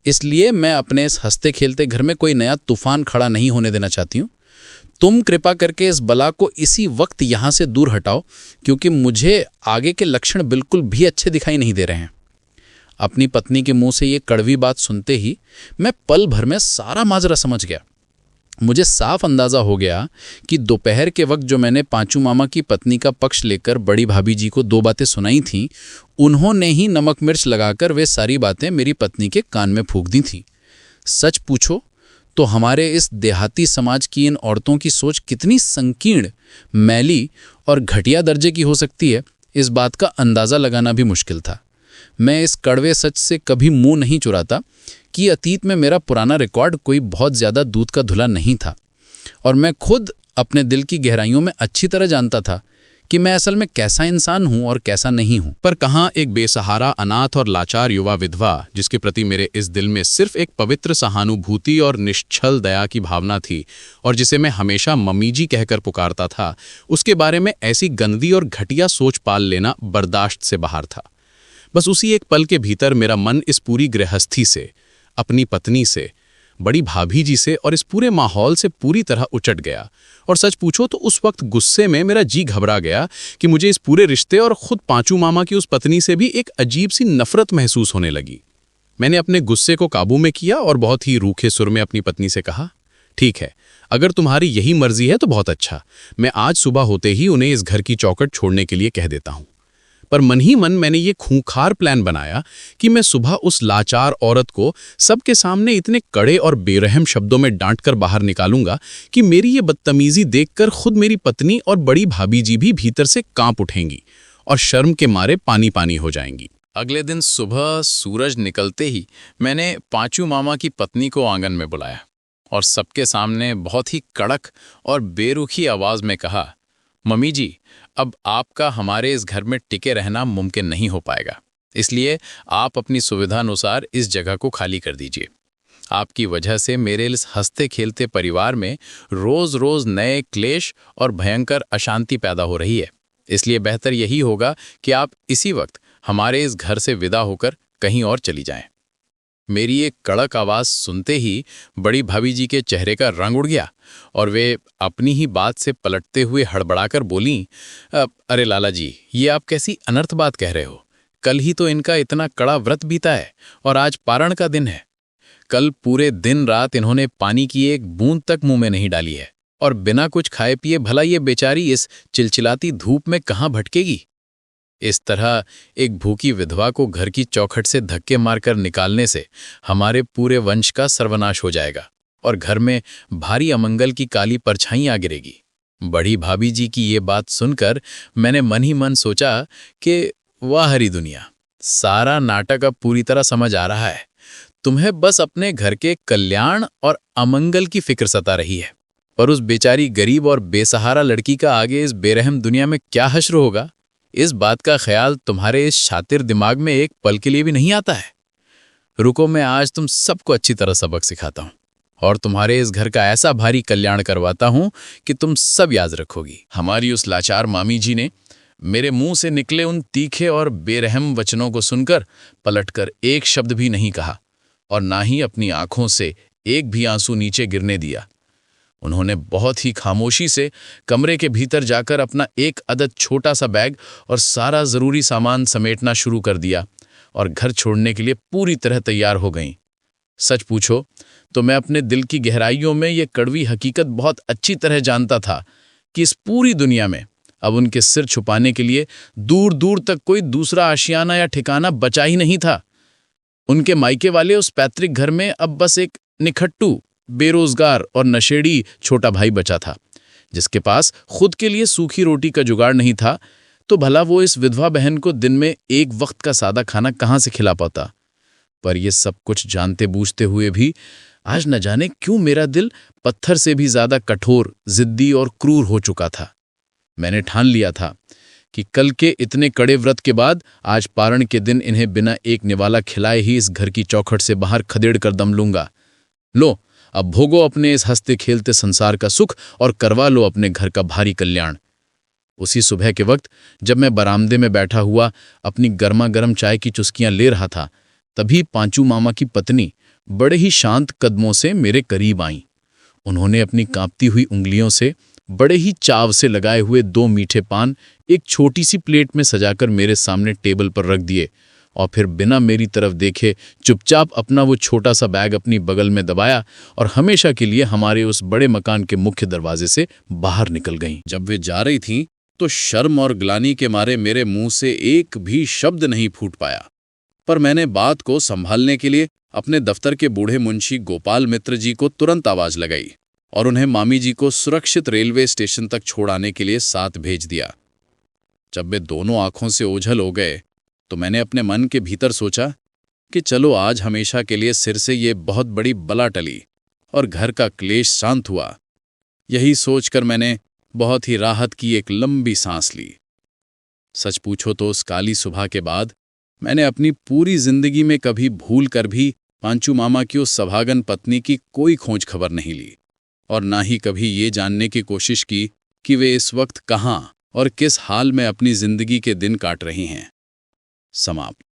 Speaker 1: इसलिए मैं अपने इस हंसते खेलते घर में कोई नया तूफान खड़ा नहीं होने देना चाहती हूँ। तुम कृपा करके इस बला को इसी वक्त यहाँ से दूर हटाओ, क्योंकि मुझे आगे के लक्षण बिल्कुल भी अच्छे दिखाई नहीं दे रहे हैं। अपनी पत्नी के मुंह से ये कड़वी बात सुनते ही मैं पल भर में सारा माजरा समझ गया। मुझे साफ अंदाजा हो गया कि दोपहर के वक्त जो मैंने पांचू मामा की पत्नी का पक्ष लेकर बड़ी भाभी जी को 2 बातें सुनाई थीं, उन्होंने ही नमक मिर्च लगाकर वे सारी बातें मेरी पत्नी के कान में फूंक दी थीं। सच पूछो तो हमारे इस देहाती समाज की इन औरतों की सोच कितनी संकीर्ण, मैली और घटिया दर्जे की हो सकती है, इस बात का अंदाज़ा लगाना भी मुश्किल था।
Speaker 2: मैं इस कड़वे सच से कभी मुंह नहीं चुराता कि अतीत में मेरा पुराना रिकॉर्ड कोई बहुत ज़्यादा दूध का धुला नहीं था, और मैं खुद अपने दिल की गहराइयों में अच्छी तरह जानता था कि मैं असल में कैसा इंसान हूं और कैसा नहीं हूं।
Speaker 3: पर कहाँ एक बेसहारा अनाथ और लाचार युवा विधवा जिसके प्रति मेरे इस दिल में सिर्फ एक पवित्र सहानुभूति और निश्छल दया की भावना थी, और जिसे मैं हमेशा मम्मी जी कहकर पुकारता था, उसके बारे में ऐसी गंदी और घटिया सोच पाल लेना बर्दाश्त से बाहर था। बस उसी एक पल के भीतर मेरा मन इस पूरी गृहस्थी से, अपनी पत्नी से, बड़ी भाभी जी से और इस पूरे माहौल से पूरी तरह उचट गया। और सच पूछो तो उस वक्त गुस्से में मेरा जी घबरा गया कि मुझे इस पूरे रिश्ते और खुद पांचू मामा की उस पत्नी से भी एक अजीब सी नफरत महसूस होने लगी। मैंने अपने गुस्से को काबू में किया और बहुत ही रूखे सुर में अपनी पत्नी से कहा, ठीक है, अगर तुम्हारी यही मर्जी है तो बहुत अच्छा, मैं आज सुबह होते ही उन्हें इस घर की चौखट छोड़ने के लिए कह देता हूं। पर मन ही मन मैंने ये खूंखार प्लान बनाया कि मैं सुबह उस लाचार औरत को सबके सामने इतने कड़े और बेरहम शब्दों में डांटकर बाहर निकालूंगा कि मेरी ये बदतमीजी देखकर खुद मेरी पत्नी और बड़ी भाभी जी भी भीतर से कांप उठेंगी और शर्म के मारे पानी पानी हो जाएंगी।
Speaker 1: अगले दिन सुबह सूरज निकलते ही मैंने पांचू मामा की पत्नी को आंगन में बुलाया और सबके सामने बहुत ही कड़क और बेरुखी आवाज में कहा, मम्मी जी, अब आपका हमारे इस घर में टिके रहना मुमकिन नहीं हो पाएगा, इसलिए आप अपनी सुविधानुसार इस जगह को खाली कर दीजिए। आपकी वजह से मेरे इस हंसते खेलते परिवार में रोज रोज नए क्लेश और भयंकर अशांति पैदा हो रही है, इसलिए बेहतर यही होगा कि आप इसी वक्त हमारे इस घर से विदा होकर कहीं और चली जाएं। मेरी एक कड़क आवाज सुनते ही बड़ी भाभी जी के चेहरे का रंग उड़ गया और वे अपनी ही बात से पलटते हुए हड़बड़ाकर बोलीं, अरे लाला जी, ये आप कैसी अनर्थ बात कह रहे हो? कल ही तो इनका इतना कड़ा व्रत बीता है और आज पारण का दिन है। कल पूरे दिन रात इन्होंने पानी की एक बूंद तक मुंह में नहीं डाली है और बिना कुछ खाए पिए भला ये बेचारी इस चिलचिलाती धूप में कहाँ भटकेगी? इस तरह एक भूखी विधवा को घर की चौखट से धक्के मारकर निकालने से हमारे पूरे वंश का सर्वनाश हो जाएगा और घर में भारी अमंगल की काली परछाई आ गिरेगी। बड़ी भाभी जी की ये बात सुनकर मैंने मन ही मन सोचा कि वाह हरी दुनिया, सारा नाटक अब पूरी तरह समझ आ रहा है। तुम्हें बस अपने घर के कल्याण और अमंगल की फिक्र सता रही है, पर उस बेचारी गरीब और बेसहारा लड़की का आगे इस बेरहम दुनिया में क्या हश्र होगा, इस बात का ख्याल तुम्हारे इस शातिर दिमाग में एक पल के लिए भी नहीं आता है। रुको, मैं आज तुम सबको अच्छी तरह सबक सिखाता हूं और तुम्हारे इस घर का ऐसा भारी कल्याण करवाता हूं कि तुम सब याद रखोगी।
Speaker 2: हमारी उस लाचार मामी जी ने मेरे मुंह से निकले उन तीखे और बेरहम वचनों को सुनकर पलटकर एक शब्द भी नहीं कहा और ना ही अपनी आंखों से एक भी आंसू नीचे गिरने दिया। उन्होंने बहुत ही खामोशी से कमरे के भीतर जाकर अपना एक अदद छोटा सा बैग और सारा ज़रूरी सामान समेटना शुरू कर दिया और घर छोड़ने के लिए पूरी तरह तैयार हो गईं। सच पूछो तो मैं अपने दिल की गहराइयों में ये कड़वी हकीकत बहुत अच्छी तरह जानता था कि इस पूरी दुनिया में अब उनके सिर छुपाने के लिए दूर दूर तक कोई दूसरा आशियाना या ठिकाना बचा ही नहीं था। उनके मायके वाले उस पैतृक घर में अब बस एक निखट्टू, बेरोजगार और नशेड़ी छोटा भाई बचा था, जिसके पास खुद के लिए सूखी रोटी का जुगाड़ नहीं था, तो भला वो इस विधवा बहन को दिन में एक वक्त का सादा खाना कहाँ से खिला पाता। पर ये सब कुछ जानते बूझते हुए भी आज न जाने क्यों मेरा दिल पत्थर से भी ज्यादा कठोर, जिद्दी और क्रूर हो चुका था। मैंने ठान लिया था कि कल के इतने कड़े व्रत के बाद आज पारण के दिन इन्हें बिना एक निवाला खिलाए ही इस घर की चौखट से बाहर खदेड़ कर दम लूंगा। लो, अब भोगो अपने इस हंसते खेलते संसार का सुख और करवा लो अपने घर का भारी कल्याण। उसी सुबह के वक्त जब मैं बरामदे में बैठा हुआ अपनी गर्मा गर्म चाय की चुस्कियां ले रहा था, तभी पांचू मामा की पत्नी बड़े ही शांत कदमों से मेरे करीब आईं। उन्होंने अपनी कांपती हुई उंगलियों से बड़े ही चाव से लगाए हुए 2 मीठे पान एक छोटी सी प्लेट में सजाकर मेरे सामने टेबल पर रख दिए और फिर बिना मेरी तरफ देखे चुपचाप अपना वो छोटा सा बैग अपनी बगल में दबाया और हमेशा के लिए हमारे उस बड़े मकान के मुख्य दरवाजे से बाहर निकल गईं।
Speaker 5: जब वे जा रही थीं तो शर्म और ग्लानि के मारे मेरे मुंह से एक भी शब्द नहीं फूट पाया, पर मैंने बात को संभालने के लिए अपने दफ्तर के बूढ़े मुंशी गोपाल मित्र जी को तुरंत आवाज लगाई और उन्हें मामी जी को सुरक्षित रेलवे स्टेशन तक छोड़ाने के लिए साथ भेज दिया। जब वे दोनों आंखों से ओझल हो गए तो मैंने अपने मन के भीतर सोचा कि चलो आज हमेशा के लिए सिर से ये बहुत बड़ी बला टली और घर का क्लेश शांत हुआ। यही सोचकर मैंने बहुत ही राहत की एक लंबी सांस ली। सच पूछो तो उस काली सुबह के बाद मैंने अपनी पूरी जिंदगी में कभी भूल कर भी पांचू मामा की उस सभागन पत्नी की कोई खोज खबर नहीं ली और ना ही कभी ये जानने की कोशिश की कि वे इस वक्त कहाँ और किस हाल में अपनी जिंदगी के दिन काट रही हैं। समाप्त।